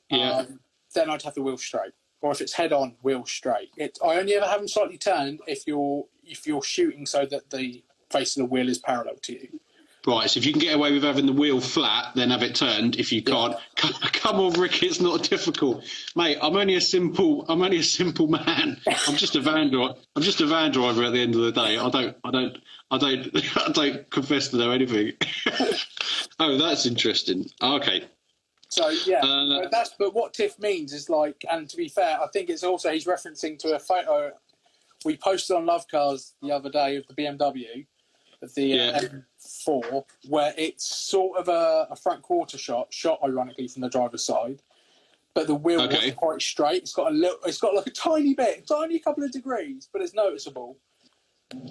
then I'd have the wheel straight. Or if it's head on, wheel straight. I only ever have them slightly turned if you're shooting so that the face of the wheel is parallel to you. Right, so if you can get away with having the wheel flat, then have it turned. If you can't, come on, Rick, it's not difficult, mate. I'm only a simple man. I'm just a van driver. I'm just a van driver at the end of the day. I don't confess to know anything. Oh, that's interesting. Okay. So but what Tiff means is like, and to be fair, I think it's also he's referencing to a photo we posted on LoveCars the other day of the BMW. Of the M4, where it's sort of a front quarter shot ironically from the driver's side, but the wheel was quite straight. It's got like a tiny couple of degrees, but it's noticeable.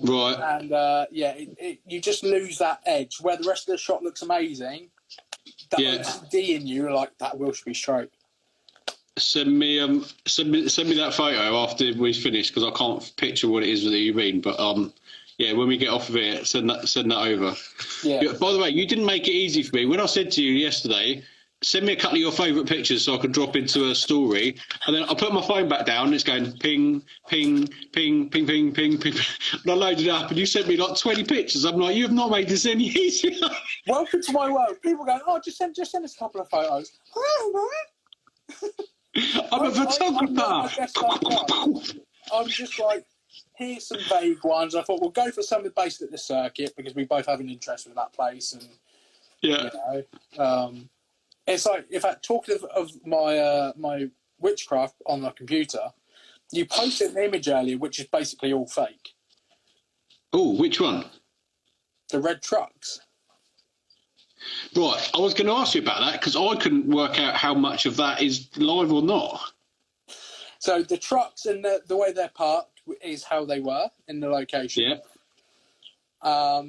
Right. And you just lose that edge where the rest of the shot looks amazing. That OCD in you, like that wheel should be straight. Send me that photo after we finish because I can't picture what it is that you mean, but yeah, when we get off of it, send that over. Yeah. By the way, you didn't make it easy for me. When I said to you yesterday, send me a couple of your favourite pictures so I can drop into a story, and then I put my phone back down and it's going ping, ping, ping, ping, ping, ping, ping. And I loaded it up and you sent me like 20 pictures. I'm like, you have not made this any easier. Welcome to my world. People go, oh, just send us a couple of photos. I'm a photographer. I'm just like, here's some vague ones. I thought we'll go for something based at the circuit because we both have an interest with that place. And it's like, in fact, talking of my my witchcraft on the computer, you posted an image earlier which is basically all fake. Oh, which one? The red trucks. Right, I was going to ask you about that because I couldn't work out how much of that is live or not. So the trucks and the way they're parked is how they were in the location. Yeah.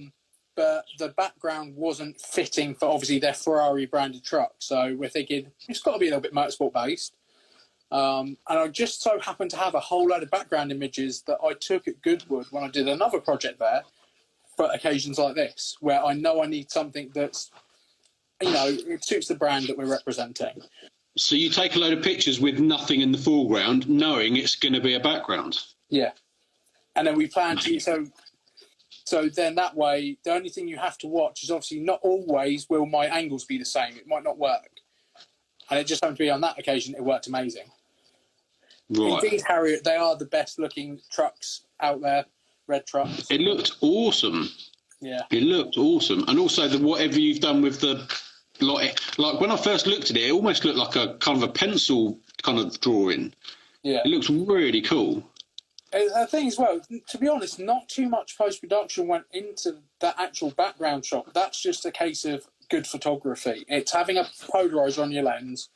But the background wasn't fitting for obviously their Ferrari branded truck. So we're thinking it's got to be a little bit motorsport based. And I just so happened to have a whole load of background images that I took at Goodwood when I did another project there for occasions like this, where I know I need something that's, it suits the brand that we're representing. So you take a load of pictures with nothing in the foreground, knowing it's going to be a background. Yeah. And then we plan to, so then that way, the only thing you have to watch is obviously not always will my angles be the same. It might not work. And it just happened to be on that occasion, it worked amazing. Right. Indeed, Harriet, they are the best looking trucks out there, red trucks. It looked awesome. Yeah. It looked awesome. And also whatever you've done with the, like when I first looked at it, it almost looked like a kind of a pencil kind of drawing. Yeah. It looks really cool. The thing as well, to be honest, not too much post-production went into that actual background shot. That's just a case of good photography. It's having a polarizer on your lens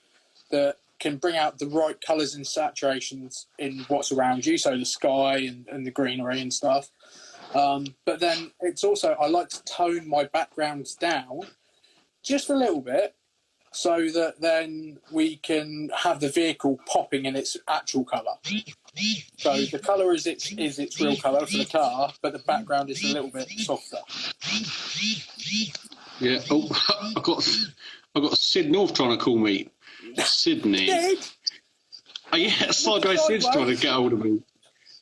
that can bring out the right colours and saturations in what's around you, so the sky and the greenery and stuff. But then it's also, I like to tone my backgrounds down just a little bit so that then we can have the vehicle popping in its actual colour. So the colour is its real colour for the car, but the background is a little bit softer. Yeah. Oh, I got Sid North trying to call me. Sydney. Oh yeah, Sideways Sid's trying to get hold of me.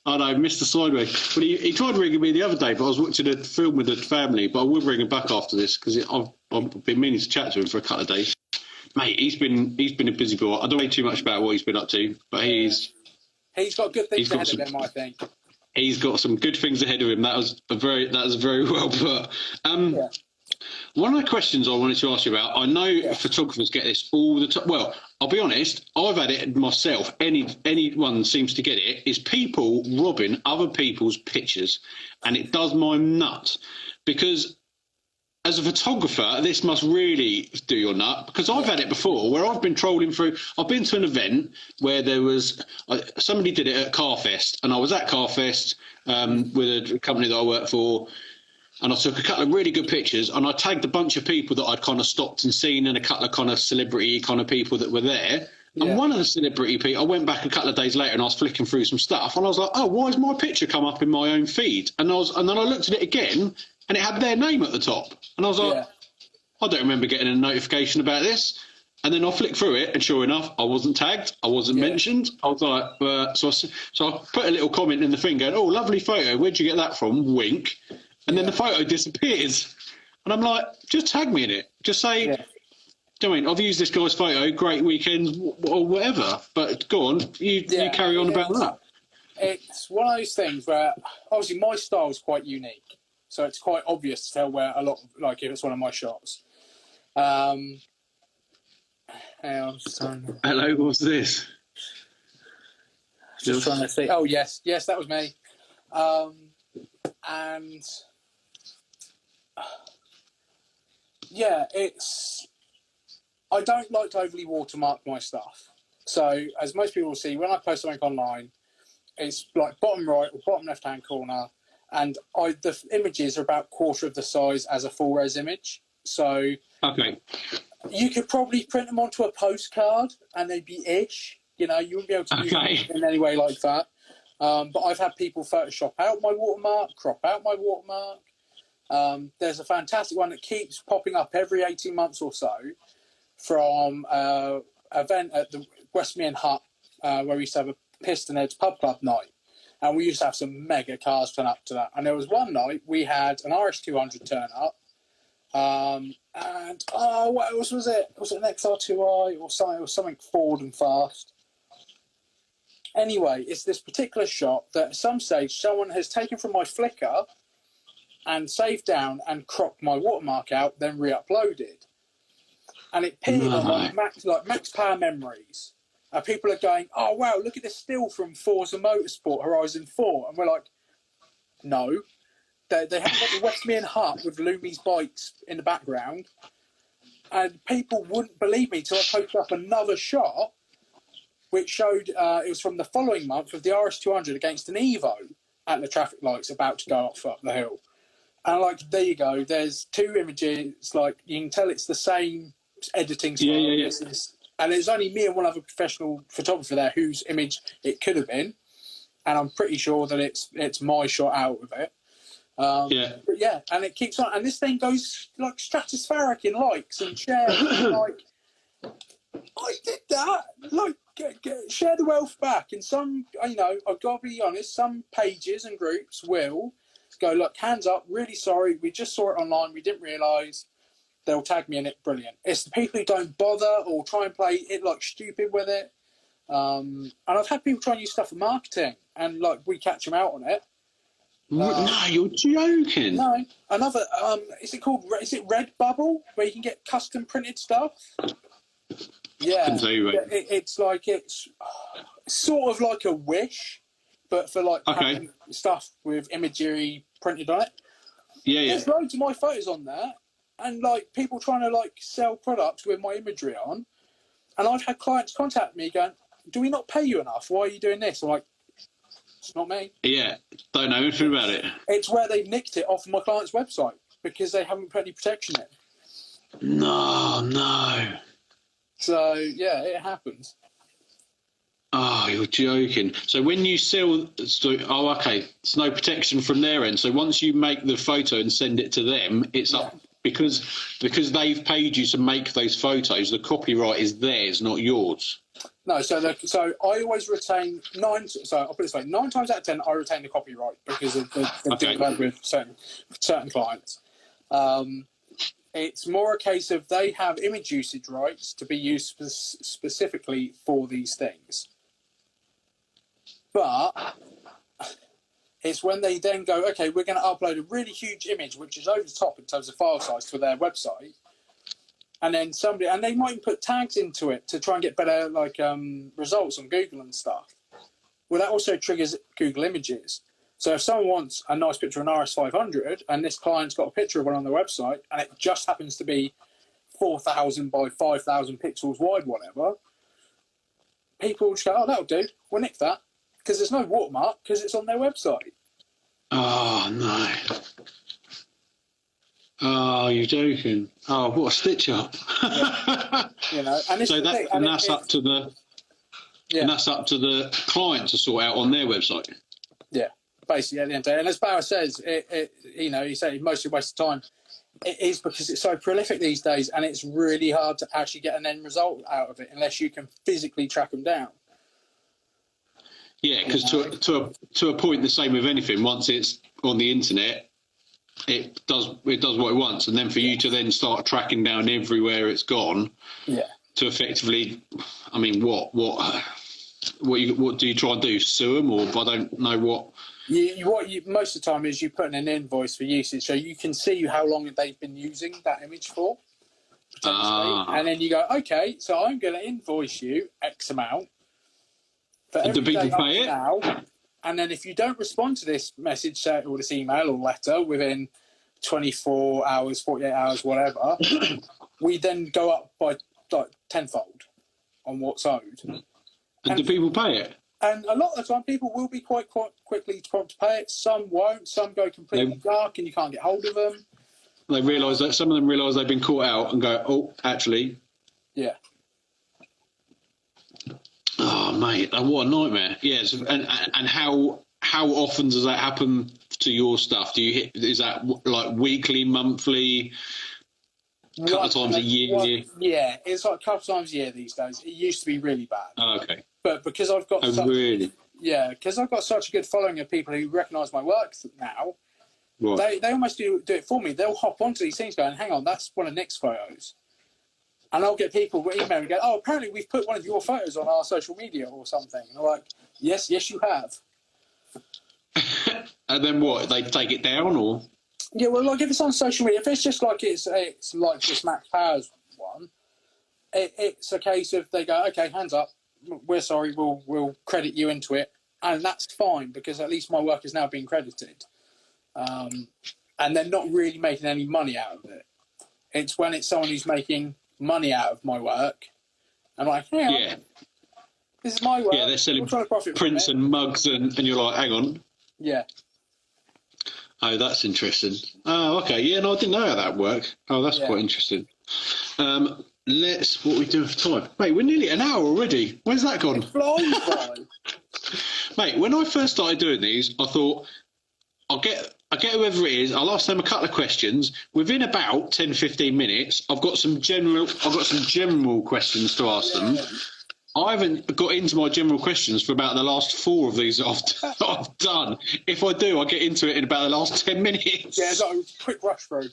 I know, Mr. Sideways. But he tried ringing me the other day, but I was watching a film with the family. But I will ring him back after this because I've been meaning to chat to him for a couple of days. Mate, he's been a busy boy. I don't know too much about what he's been up to, but he's got good things ahead of him, I think. He's got some good things ahead of him. That was very well put. One of the questions I wanted to ask you about, I know photographers get this all the time. Well, I'll be honest, I've had it myself. Anyone seems to get it, is people robbing other people's pictures. And it does my nuts. Because as a photographer, this must really do your nut, because I've had it before where I've been trolling through. I've been to an event where there was somebody did it at Carfest, and I was at Carfest with a company that I work for, and I took a couple of really good pictures, and I tagged a bunch of people that I'd kind of stopped and seen, and a couple of kind of celebrity kind of people that were there. Yeah. And one of the celebrity people, I went back a couple of days later and I was flicking through some stuff, and I was like, oh, why has my picture come up in my own feed? And then I looked at it again, and it had their name at the top. And I was like, I don't remember getting a notification about this. And then I flicked through it, and sure enough, I wasn't tagged. I wasn't mentioned. I was like, so I put a little comment in the thing going, oh, lovely photo. Where'd you get that from? Wink. And then the photo disappears. And I'm like, just tag me in it. Just say, I mean, I've used this guy's photo, great weekend, or whatever. But go on, you carry on about that. It's one of those things where, obviously, my style is quite unique. So it's quite obvious to tell where a lot, like if it's one of my shots. Hang on, hello, what's this? Just trying to see. Oh, yes, that was me. And I don't like to overly watermark my stuff. So, as most people will see, when I post something online, it's like bottom right or bottom left-hand corner, and the images are about quarter of the size as a full res image. So, you could probably print them onto a postcard, and they'd be ish. You know, you wouldn't be able to use them in any way like that. But I've had people Photoshop out my watermark, crop out my watermark. There's a fantastic one that keeps popping up every 18 months or so from an event at the Westmead Hut where we used to have a Pistonheads pub club night. And we used to have some mega cars turn up to that. And there was one night we had an RS200 turn up. And, what else was it? Was it an XR2i or something? It was something Ford and fast. Anyway, it's this particular shot that at some stage someone has taken from my Flickr and saved down and cropped my watermark out, then re-uploaded. And it appeared on Max Power Memories. And people are going, oh, wow, look at this still from Forza Motorsport Horizon 4. And we're like, no. They haven't got the Westmead Hut with Lumi's bikes in the background. And people wouldn't believe me till I posted up another shot which showed it was from the following month of the RS200 against an Evo at the traffic lights about to go off up the hill. And like, there you go. There's two images. Like, you can tell it's the same editing style. Yeah. And there's only me and one other professional photographer there whose image it could have been. And I'm pretty sure that it's my shot out of it. But yeah, and it keeps on. And this thing goes like stratospheric in likes and shares. Like, I did that. Like, share the wealth back. And some, I've got to be honest, some pages and groups will go, look, hands up, really sorry, we just saw it online, we didn't realise. They'll tag me in it, brilliant. It's the people who don't bother or try and play it like stupid with it. And I've had people try and use stuff for marketing, and like we catch them out on it. No, you're joking. No, another. Is it Redbubble, where you can get custom printed stuff? Yeah, it's sort of like a Wish, but for like having stuff with imagery printed on it. Yeah. There's loads of my photos on there, and like people trying to like sell products with my imagery on, and I've had clients contact me going, "Do we not pay you enough? Why are you doing this?" I'm like, "It's not me." Yeah, don't know anything about it. It's where they've nicked it off my client's website because they haven't put any protection in. No. So yeah, it happens. Oh, you're joking. So when you sell, there's no protection from their end. So once you make the photo and send it to them, it's up because they've paid you to make those photos. The copyright is theirs, not yours. No, so I always retain 9. So I'll put it this way: 9 times out of 10, I retain the copyright because of the deal I've had with certain clients. It's more a case of they have image usage rights to be used specifically for these things. But It's when they then go, okay, we're going to upload a really huge image, which is over the top in terms of file size to their website. And then they might even put tags into it to try and get better results on Google and stuff. Well, that also triggers Google Images. So if someone wants a nice picture of an RS500 and this client's got a picture of one on their website and it just happens to be 4,000 by 5,000 pixels wide, whatever, people just go, oh, that'll do. We'll nick that. Because there's no watermark because it's on their website. Oh, no. Oh, you're joking. Oh, what a stitch up. Yeah. You know, and so that's up to the client to sort out on their website. Yeah, basically at the end of the day. And as Barra says, he said mostly waste of time. It is because it's so prolific these days, and it's really hard to actually get an end result out of it unless you can physically track them down. Yeah, because to a point, the same with anything. Once it's on the internet, it does what it wants, and then for you to then start tracking down everywhere it's gone. Yeah. To effectively, I mean, what do you try and do? Sue them, or I don't know what. Most of the time is you put in an invoice for usage, so you can see how long they've been using that image for, and then you go, okay, so I'm going to invoice you X amount. And do people pay it? Now, and then if you don't respond to this message or this email or letter within 24 hours, 48 hours, whatever, we then go up by tenfold on what's owed. And do people pay it? And a lot of the time, people will be quite quickly prompt to pay it. Some won't. Some go completely dark and you can't get hold of them. They realise that some of them realise they've been caught out and go, oh, actually. Yeah. Oh, mate, what a nightmare. Yes, and how often does that happen to your stuff? Is that like weekly, monthly, couple of times a year? Yeah, it's like a couple of times a year these days. It used to be really bad. Oh, okay. But because I've got because I've got such a good following of people who recognise my work now, right. They almost do it for me. They'll hop onto these things going, hang on, that's one of Nick's photos. And I'll get people email and go, oh, apparently we've put one of your photos on our social media or something. And I'm like, yes, you have. And then what? They take it down or? Yeah, well, like if it's on social media, if it's just like it's like this Max Powers one, it's a case of they go, okay, hands up, we're sorry, we'll credit you into it, and that's fine because at least my work is now being credited, and they're not really making any money out of it. It's when it's someone who's making money out of my work, I'm like, hang on, this is my work. Yeah, they're selling prints and mugs, and you're like, hang on. Yeah. Oh, that's interesting. Oh, okay. Yeah, no, I didn't know how that worked. Oh, that's quite interesting. What are we doing for time? Mate, we're nearly an hour already. Where's that gone? It flies by. Mate, when I first started doing these, I thought, I'll get whoever it is, I'll ask them a couple of questions. Within about 10, 15 minutes, I've got some general questions to ask them. I haven't got into my general questions for about the last 4 of these that I've done. If I do, I'll get into it in about the last 10 minutes. Yeah, it's like a quick rush through.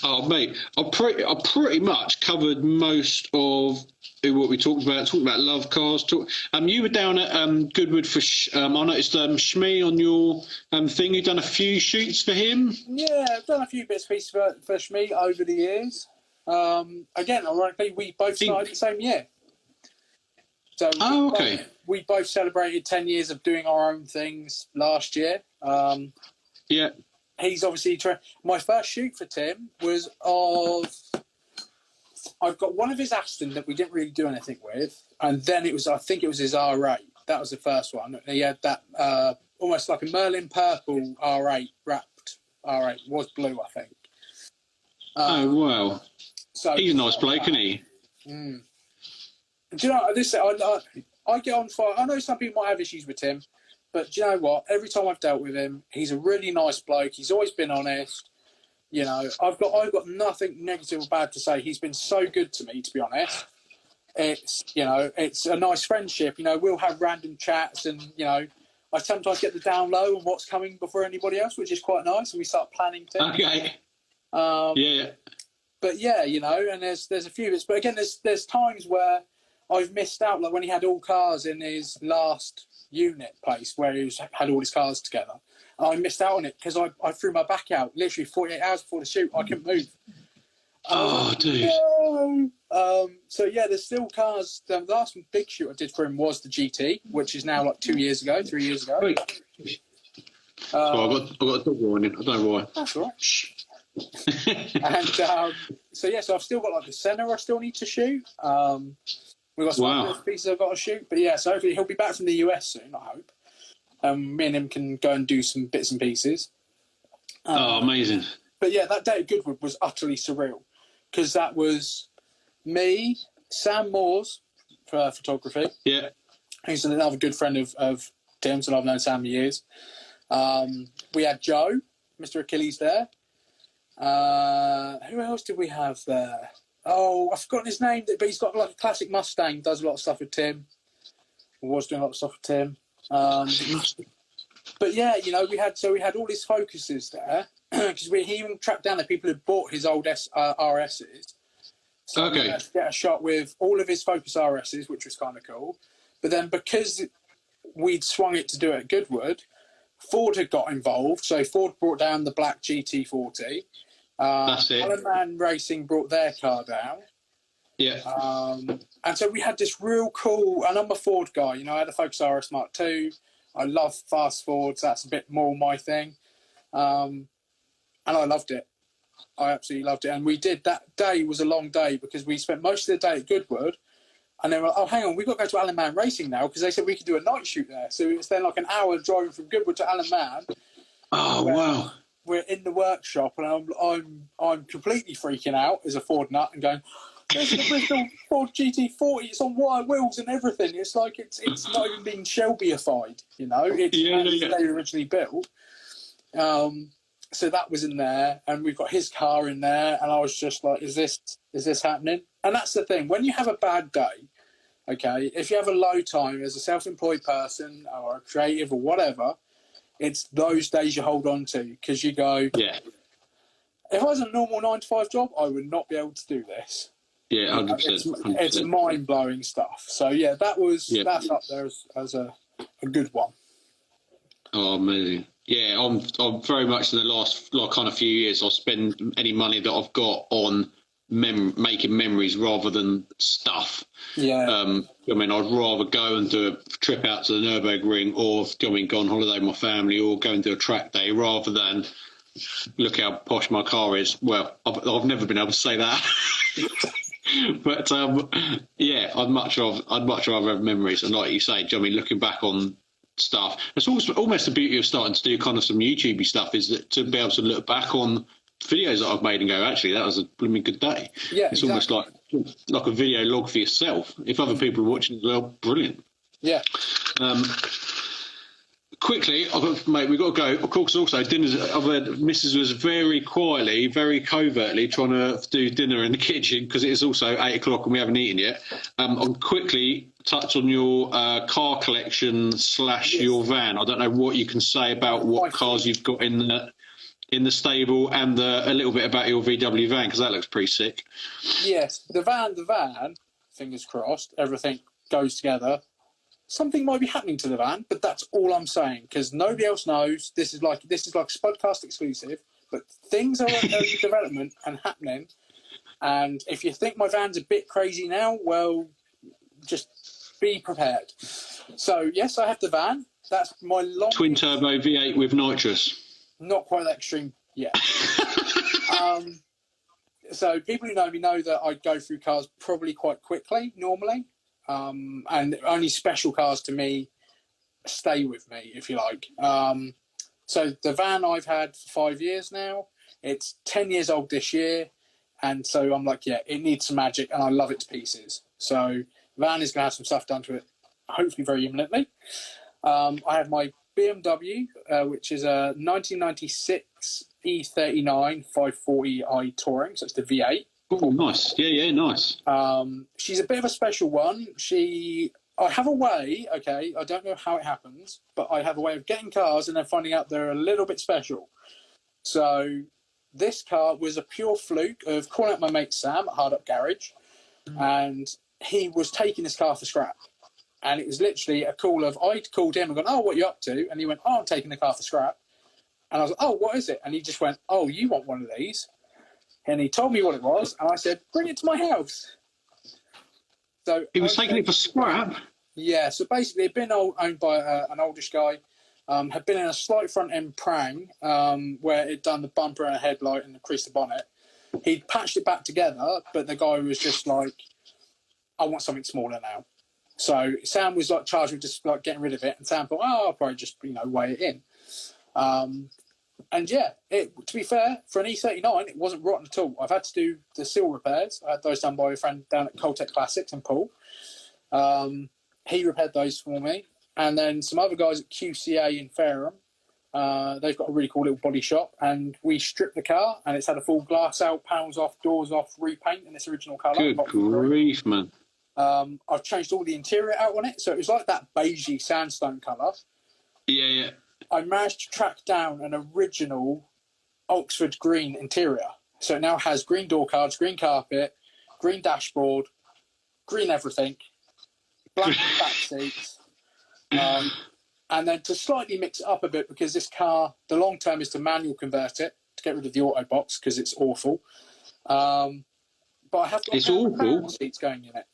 Oh, mate, I pretty much covered most of what we talked about. Talked about LoveCars. You were down at Goodwood for. I noticed Shmee on your thing. You've done a few shoots for him. Yeah, I've done a few bits and pieces for Shmee over the years. Again, ironically, we both started the same year. So we both celebrated 10 years of doing our own things last year. Yeah. He's obviously my first shoot for Tim was I've got one of his Aston that we didn't really do anything with, and then I think it was his R8. That was the first one. He had that almost like a Merlin purple R8 wrapped R8, was blue, I think. Oh wow! So he's a nice bloke, isn't he? Mm. Do you know this? I get on fire. I know some people might have issues with Tim. But do you know what? Every time I've dealt with him, he's a really nice bloke. He's always been honest. You know, I've got nothing negative or bad to say. He's been so good to me, to be honest. It's a nice friendship. You know, we'll have random chats, and I sometimes get the down low on what's coming before anybody else, which is quite nice. And we start planning things. Okay. Yeah. But yeah, and there's a few bits. But again, there's times where I've missed out, like when he had all cars in his last unit place where he had all his cars together. And I missed out on it because I threw my back out literally 48 hours before the shoot. I couldn't move. Dude. No. So yeah, there's still cars. The last big shoot I did for him was the GT, which is now like 3 years ago. Wait. So I got a dog warning. I don't know why. That's all right. And so I've still got like the Senna I still need to shoot. We've got some other pieces I've got to shoot. But yeah, so hopefully he'll be back from the US soon, I hope. Me and him can go and do some bits and pieces. Amazing. But yeah, that day at Goodwood was utterly surreal because that was me, Sam Moores for photography. Yeah. Who's another good friend of Tim's, and I've known Sam for years. We had Joe, Mr. Achilles there. Who else did we have there? Oh, I've forgotten his name, but he's got like a classic Mustang, does a lot of stuff with Tim. Was doing a lot of stuff with Tim. But yeah, you know, we had all his Focuses there because he even tracked down the people who bought his old RSs. So okay. We had to get a shot with all of his Focus RSs, which was kind of cool. But then because we'd swung it to do it at Goodwood, Ford had got involved. So Ford brought down the black GT40. That's it. Alan Man Racing brought their car down. Yeah. And so we had this real cool, and I'm a Ford guy, you know, I had a Focus RS Mark II. I love fast Fords. That's a bit more my thing. And I loved it. I absolutely loved it. And we did, that day was a long day because we spent most of the day at Goodwood. And they were like, oh, hang on, we've got to go to Alan Man Racing now because they said we could do a night shoot there. So it's then like an hour driving from Goodwood to Alan Man. Oh, wow. We're in the workshop and I'm completely freaking out as a Ford nut and going, there's the Bristol Ford GT40, it's on wire wheels and everything. It's like it's not even been Shelby-ified, you know? It's they were originally built. So that was in there, and we've got his car in there, and I was just like, is this happening? And that's the thing, when you have a bad day, okay, if you have a low time as a self-employed person or a creative or whatever, it's those days you hold on to because you go, yeah. If I was a normal 9-to-5 job, I would not be able to do this. Yeah, 100%. It's mind-blowing stuff. So yeah, that's up there as a good one. Oh, amazing. Yeah, I'm very much in the last kind of few years, I'll spend any money that I've got on making memories rather than stuff. Yeah. I mean, I'd rather go and do a trip out to the Nürburgring or go on holiday with my family or go and do a track day rather than look how posh my car is. Well, I've never been able to say that. But yeah, I'd much rather have memories. And like you say, I mean, looking back on stuff, it's almost the beauty of starting to do kind of some YouTubey stuff is that to be able to look back on videos that I've made and go, actually, that was a blooming good day. Yeah, it's exactly. almost like a video log for yourself. If other people are watching as well, brilliant. Yeah. Quickly, we've got to go. Of course, also, I've heard Mrs. was very quietly, very covertly trying to do dinner in the kitchen because it is also 8 o'clock and we haven't eaten yet. I'll quickly touch on your car collection / your van. I don't know what you can say about what cars you've got in the stable and a little bit about your VW van because that looks pretty sick. Yes, the van, fingers crossed, everything goes together. Something might be happening to the van, but that's all I'm saying because nobody else knows. This is like Spudcast exclusive, but things are in development and happening. And if you think my van's a bit crazy now, well, just be prepared. So yes, I have the van. That's my long twin turbo V8 with nitrous. Not quite that extreme yet. So people who know me know that I go through cars probably quite quickly normally. And only special cars to me stay with me, if you like. So the van I've had for 5 years now, it's 10 years old this year. And so I'm like, yeah, it needs some magic and I love it to pieces. So the van is going to have some stuff done to it, hopefully very imminently. I have my BMW, which is a 1996 E39 540i Touring. So it's the V8. Oh, nice. Yeah, nice. She's a bit of a special one. I have a way, okay, I don't know how it happens, but I have a way of getting cars and then finding out they're a little bit special. So this car was a pure fluke of calling out my mate Sam at Hard Up Garage, and he was taking his car for scrap. And it was literally a call of, I'd called him and gone, oh, what are you up to? And he went, oh, I'm taking the car for scrap. And I was like, oh, what is it? And he just went, oh, you want one of these? And he told me what it was. And I said, bring it to my house. So He was taking it for scrap? Yeah, so basically it'd been owned by an oldish guy. Had been in a slight front end prang where it'd done the bumper and a headlight and creased the bonnet. He'd patched it back together, but the guy was just like, I want something smaller now. So Sam was like charged with just like getting rid of it, and Sam thought, oh, I'll probably just weigh it in. And yeah, to be fair, for an E39, it wasn't rotten at all. I've had to do the seal repairs. I had those done by a friend down at Coltec Classics in Poole. He repaired those for me, and then some other guys at QCA in Fareham. They've got a really cool little body shop, and we stripped the car, and it's had a full glass out, panels off, doors off, repaint in its original colour. Good grief, man. I've changed all the interior out on it, so it was like that beigey sandstone colour. Yeah. I managed to track down an original Oxford green interior. So it now has green door cards, green carpet, green dashboard, green everything, black back seats. And then to slightly mix it up a bit, because this car, the long term is to manual convert it, to get rid of the auto box, because it's awful. But I have got awful seats going in it.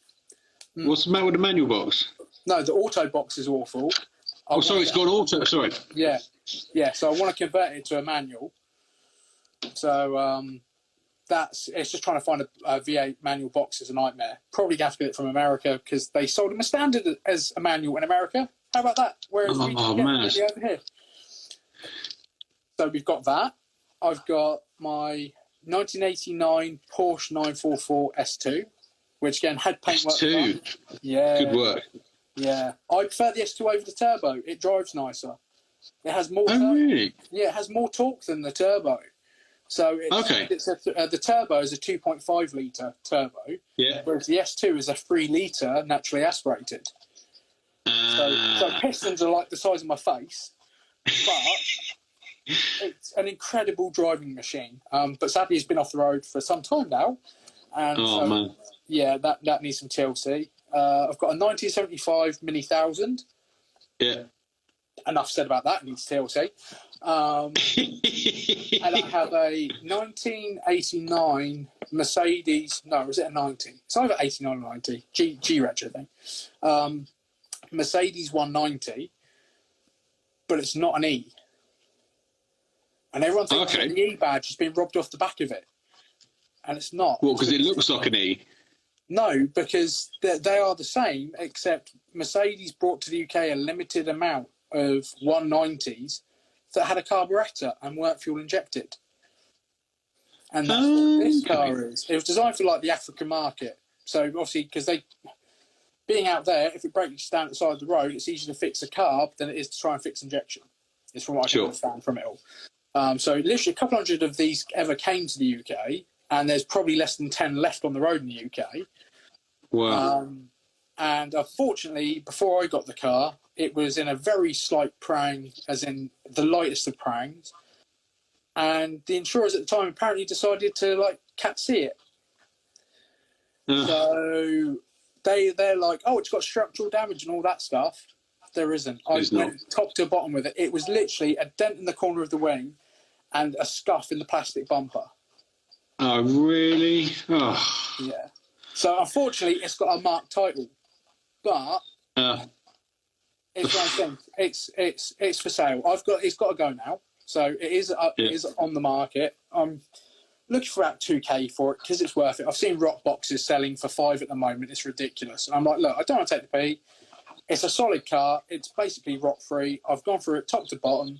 What's the matter with the manual box? No, the auto box is awful. Sorry, it's got auto. Sorry. Yeah. So I want to convert it to a manual. So it's just trying to find a V8 manual box is a nightmare. Probably have to get it from America, because they sold them a standard as a manual in America. How about that? Whereas we can get it over here. So we've got that. I've got my 1989 Porsche 944 S2, which again had paintwork. S2. Yeah. Good work. Yeah. I prefer the S2 over the turbo. It drives nicer. It has more. Oh, really? Yeah, it has more torque than the turbo. So the turbo is a 2.5 litre turbo, whereas the S2 is a 3 litre naturally aspirated. So pistons are like the size of my face, but it's an incredible driving machine. But sadly, it's been off the road for some time now, and man. Yeah, that needs some TLC. I've got a 1975 Mini 1000. Yeah. Enough said about that. It needs TLC. And I have a 1989 Mercedes. No, was it a 90? It's either 89 or 90. G retro thing. Mercedes 190, but it's not an E. And everyone thinks that the E badge has been robbed off the back of it, and it's not. Well, because it looks like an E. No, because they are the same, except Mercedes brought to the UK a limited amount of 190s that had a carburettor and weren't fuel injected. And that's what this car is. It was designed for like the African market. So obviously, because being out there, if it breaks down at the side of the road, it's easier to fix a carb than it is to try and fix injection. It's from what I can understand from it all. So literally a couple hundred of these ever came to the UK, and there's probably less than 10 left on the road in the UK. Wow. And unfortunately, before I got the car, it was in a very slight prang, as in the lightest of prangs. And the insurers at the time apparently decided to cat see it. So they're like, oh, it's got structural damage and all that stuff. There isn't. I went top to bottom with it. It was literally a dent in the corner of the wing and a scuff in the plastic bumper. Oh, really? Oh. Yeah. So unfortunately, it's got a marked title, but it's one thing. It's for sale. It's got to go now. So it is on the market. I'm looking for about 2K for it because it's worth it. I've seen rock boxes selling for 5 at the moment. It's ridiculous. And I'm like, look, I don't want to take the P. It's a solid car. It's basically rock free. I've gone through it top to bottom.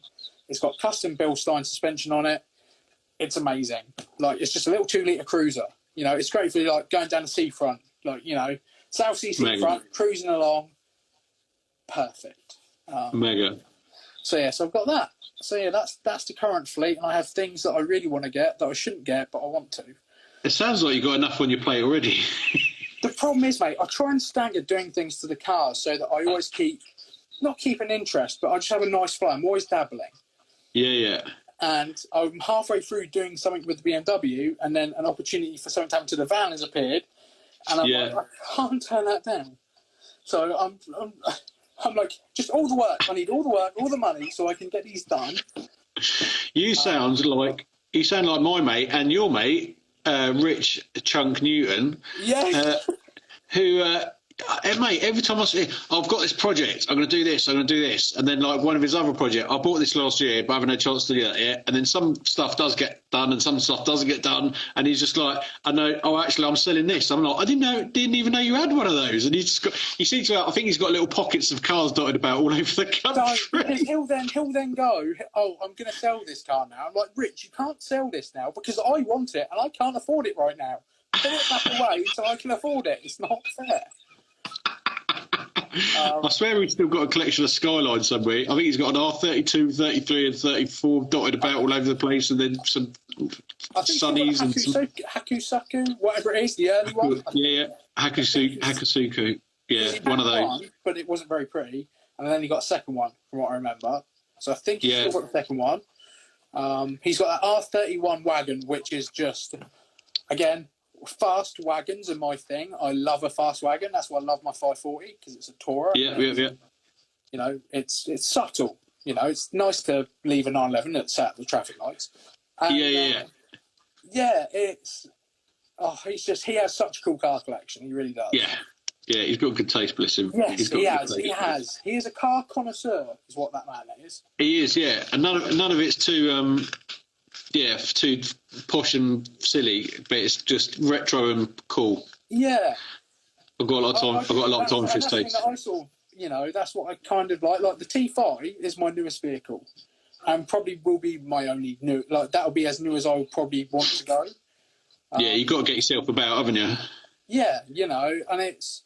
It's got custom Bilstein suspension on it. It's amazing. It's just a little 2-litre cruiser. It's great for going down the seafront, South Sea seafront, cruising along. Perfect. Mega. So I've got that. So that's the current fleet, and I have things that I really want to get that I shouldn't get, but I want to. It sounds like you've got enough on your plate already. The problem is, mate, I try and stagger doing things to the cars so that I always not keep an interest, but I just have a nice flow. I'm always dabbling. Yeah. And I'm halfway through doing something with the BMW, and then an opportunity for something to happen to the van has appeared, And I'm Yeah. like, I can't turn that down. So I'm like, just all the work. I need all the work, all the money, so I can get these done. You sound like my mate and your mate, Rich Chunk Newton, Yeah. who. Mate, every time I say, I've got this project, I'm going to do this, and then like one of his other projects, I bought this last year, but I haven't had a chance to do that yet, and then some stuff does get done and some stuff doesn't get done, and he's just like, I know, oh, actually, I'm selling this. I'm like, I didn't even know you had one of those, and he seems to, I think he's got little pockets of cars dotted about all over the country. So he'll then go, oh, I'm going to sell this car now. I'm like, Rich, you can't sell this now because I want it and I can't afford it right now. Put it back away so I can afford it. It's not fair. I swear he's still got a collection of Skylines somewhere. I think he's got an R32, 33 and 34 dotted about all over the place, and then some Sunnies and some... Hakusaku, whatever it is, the early one. Yeah. Hakusuku. Yeah, one of those. But it wasn't very pretty. And then he got a second one, from what I remember. So I think he's still got the second one. He's got an R31 wagon, which is just, again... Fast wagons are my thing. I love a fast wagon. That's why I love my 540 because it's a Tourer. Yeah. You know, it's subtle. You know, it's nice to leave a 911 that's sat at the traffic lights. And, yeah. It's he has such a cool car collection. He really does. Yeah, he's got good taste, bless him. Yes, he has. He is a car connoisseur, is what that man is. He is, yeah, and none of it's too too posh and silly, but it's just retro and cool. Yeah, I've got a lot of time. I've got a lot of time for his taste. I sort of, you know, that's what I kind of like. Like the T5 is my newest vehicle, and probably will be my only new. Like that'll be as new as I probably want to go. Yeah, you've got to get yourself about, haven't you? Yeah, you know, and it's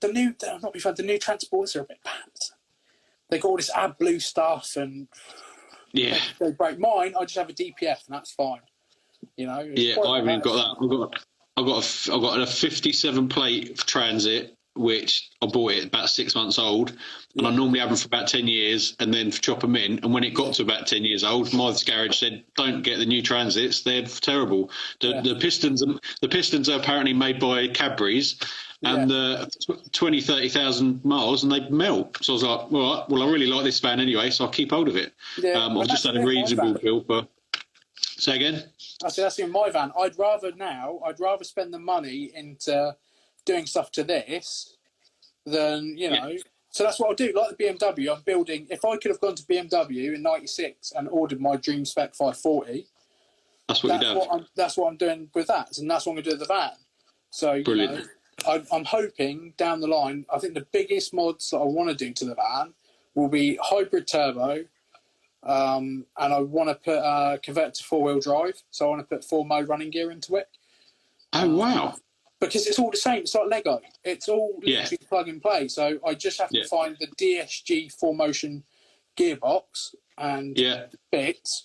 the new. Not be fun. The new transporters are a bit pants. They got all this AdBlue stuff and. Yeah. They break mine. I just have a DPF and that's fine. You know. Yeah, I haven't got that. I've got a 57 plate Transit, which I bought it about 6 months old, and I normally have them for about 10 years, and then chop them in. And when it got to about 10 years old, my garage said, "Don't get the new Transits; they're terrible. The pistons are apparently made by Cadbury's." And 30,000 miles, and they melt. So I was like, well, I really like this van anyway, so I'll keep hold of it. Yeah, I've just had a reasonable bill for. Say again? I said, that's in my van. I'd rather spend the money into doing stuff to this than, you know. So that's what I'll do. Like the BMW, I'm building. If I could have gone to BMW in '96 and ordered my dream spec 540, that's what I'm doing with that, and that's what I'm going to do with the van. So, brilliant. You know, I'm hoping down the line, I think the biggest mods that I want to do to the van will be hybrid turbo, and I want to convert to four-wheel drive. So I want to put 4-mode running gear into it. Oh, wow. Because it's all the same. It's like Lego. It's all literally plug and play. So I just have to find the DSG 4Motion gearbox and bits,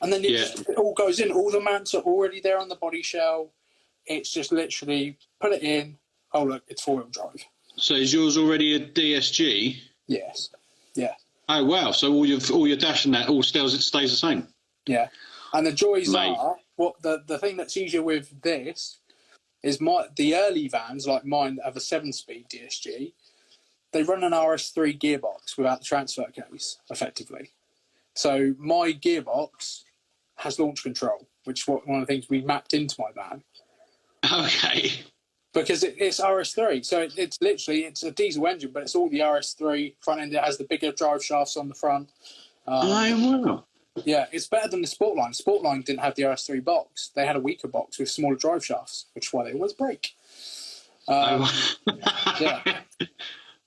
and then it all goes in. All the mounts are already there on the body shell. It's just literally put it in. Oh, look, it's four-wheel drive. So is yours already a DSG? Yes. Yeah. Oh, wow. So all your dash and that all stays the same? Yeah. And the joys are, what the thing that's easier with this is the early vans, like mine, that have a 7-speed DSG, they run an RS3 gearbox without the transfer case, effectively. So my gearbox has launch control, which is one of the things we mapped into my van. Okay. Because it's RS3, so it's a diesel engine, but it's all the RS3 front end. It has the bigger drive shafts on the front. Wow. Yeah, it's better than the Sportline. Sportline didn't have the RS3 box; they had a weaker box with smaller drive shafts, which is why they always break. Yeah.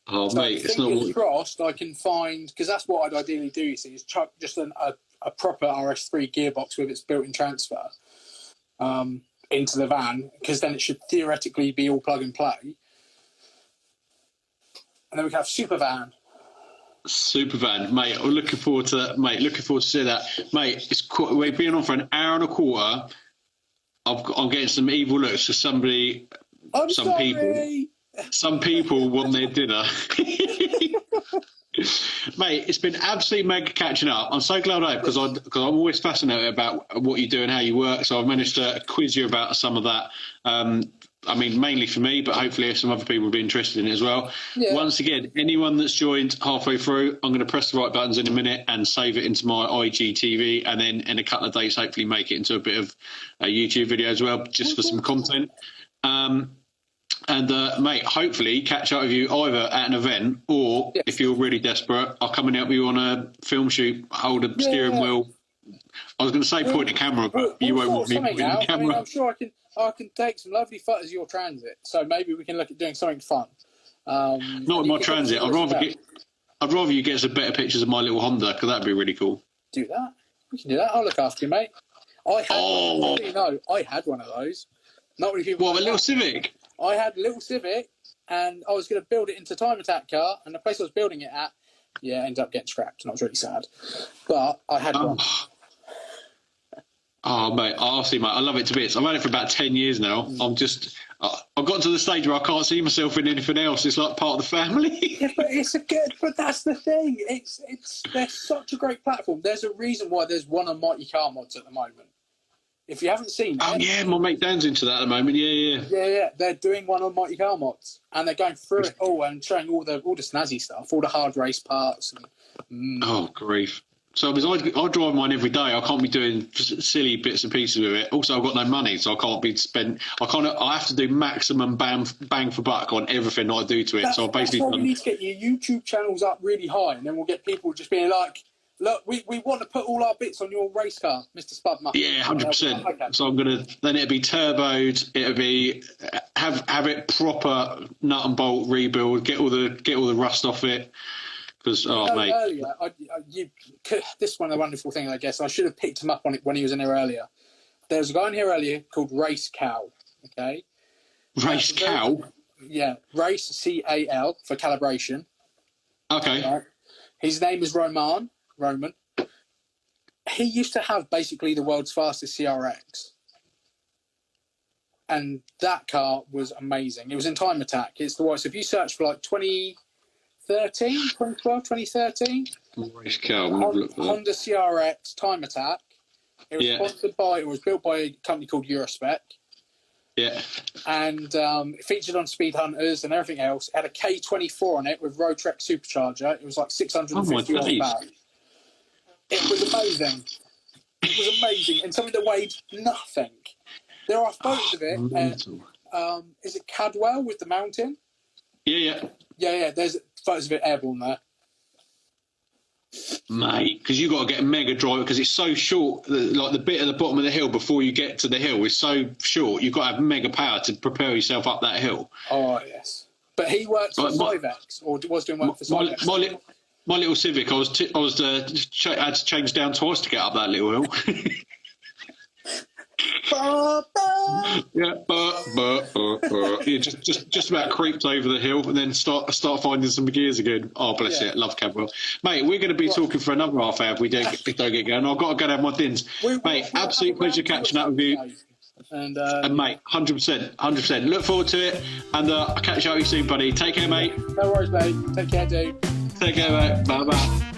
Oh, so mate, it's not crossed. I can find, because that's what I'd ideally do. You see, is chuck just a proper RS3 gearbox with its built-in transfer. Into the van, because then it should theoretically be all plug and play. And then we can have Supervan, mate. I'm looking forward to that, mate. Looking forward to see that, mate. We've been on for an hour and a quarter. I'm getting some evil looks for somebody. Some people want their dinner. Mate, it's been absolutely mega catching up. I'm so glad I have, because I'm always fascinated about what you do and how you work. So I've managed to quiz you about some of that. I mean, mainly for me, but hopefully some other people will be interested in it as well. Yeah. Once again, anyone that's joined halfway through, I'm going to press the right buttons in a minute and save it into my IGTV, and then in a couple of days, hopefully make it into a bit of a YouTube video as well, just for some content. Mate, hopefully catch up with you either at an event or if you're really desperate, I'll come and help you on a film shoot, hold a steering wheel. I was going to say point the camera, but you won't want me pointing the camera. I mean, I'm sure I can take some lovely photos of your transit, so maybe we can look at doing something fun. Not with my transit. I'd rather you get some better pictures of my little Honda, because that'd be really cool. Do that. We can do that. I'll look after you, mate. I had one of those. Not many people. What, a little Civic? I had a little Civic, and I was going to build it into a time attack car, and the place I was building it at, ended up getting scrapped, and I was really sad. But I had one. Oh, mate, honestly, mate, I love it to bits. I've had it for about 10 years now. I've got to the stage where I can't see myself in anything else. It's like part of the family. Yeah, but that's the thing. They're such a great platform. There's a reason why there's one on Mighty Car Mods at the moment. If you haven't seen it... Oh, yeah, my mate Dan's into that at the moment, Yeah, they're doing one on Mighty Car Mods, and they're going through it all and showing all the snazzy stuff, all the hard race parts. Oh, grief. So I drive mine every day. I can't be doing silly bits and pieces with it. Also, I've got no money, so I can't be I have to do maximum bang for buck on everything that I do to it. That's why we need to get your YouTube channels up really high, and then we'll get people just being like, look, we want to put all our bits on your race car, Mr. Spud. Yeah, 100%. Okay. So then it'll be turboed. It'll be have it proper nut and bolt rebuild. Get all the rust off it. Because mate, earlier, this is one of the wonderful things. I guess I should have picked him up on it when he was in here earlier. There was a guy in here earlier called Race Cow. Okay. Race Cow. Yeah, Race CAL for calibration. Okay. Right. His name is Roman. He used to have basically the world's fastest CRX. And that car was amazing. It was in Time Attack. It's the one. So if you search for like 2013, Race Cow. Honda CRX Time Attack. It was sponsored by, it was built by a company called Eurospec. Yeah. And it featured on Speed Hunters and everything else. It had a K24 on it with Road Trek supercharger. It was like 650 horsepower. It was amazing. And something that weighed nothing. There are photos of it. Is it Cadwell with the mountain? Yeah. There's photos of it airborne there. Mate, because you've got to get a mega driver because it's so short. Like the bit at the bottom of the hill before you get to the hill is so short. You've got to have mega power to propel yourself up that hill. Oh, yes. But he works for Cyvex, or was doing work for Cyvex. My little Civic, I had to change down twice to get up that little hill. Just about creeped over the hill and then start finding some gears again. Oh, bless it, love Cadwell. Mate, we're going to be talking for another half hour if we don't get going. I've got to go down my dins. Mate, absolute pleasure catching up with you. And mate, 100%. Look forward to it, and I'll catch up with you soon, buddy. Take care, mate. No worries, mate. Take care, dude. Take care, mate. Bye.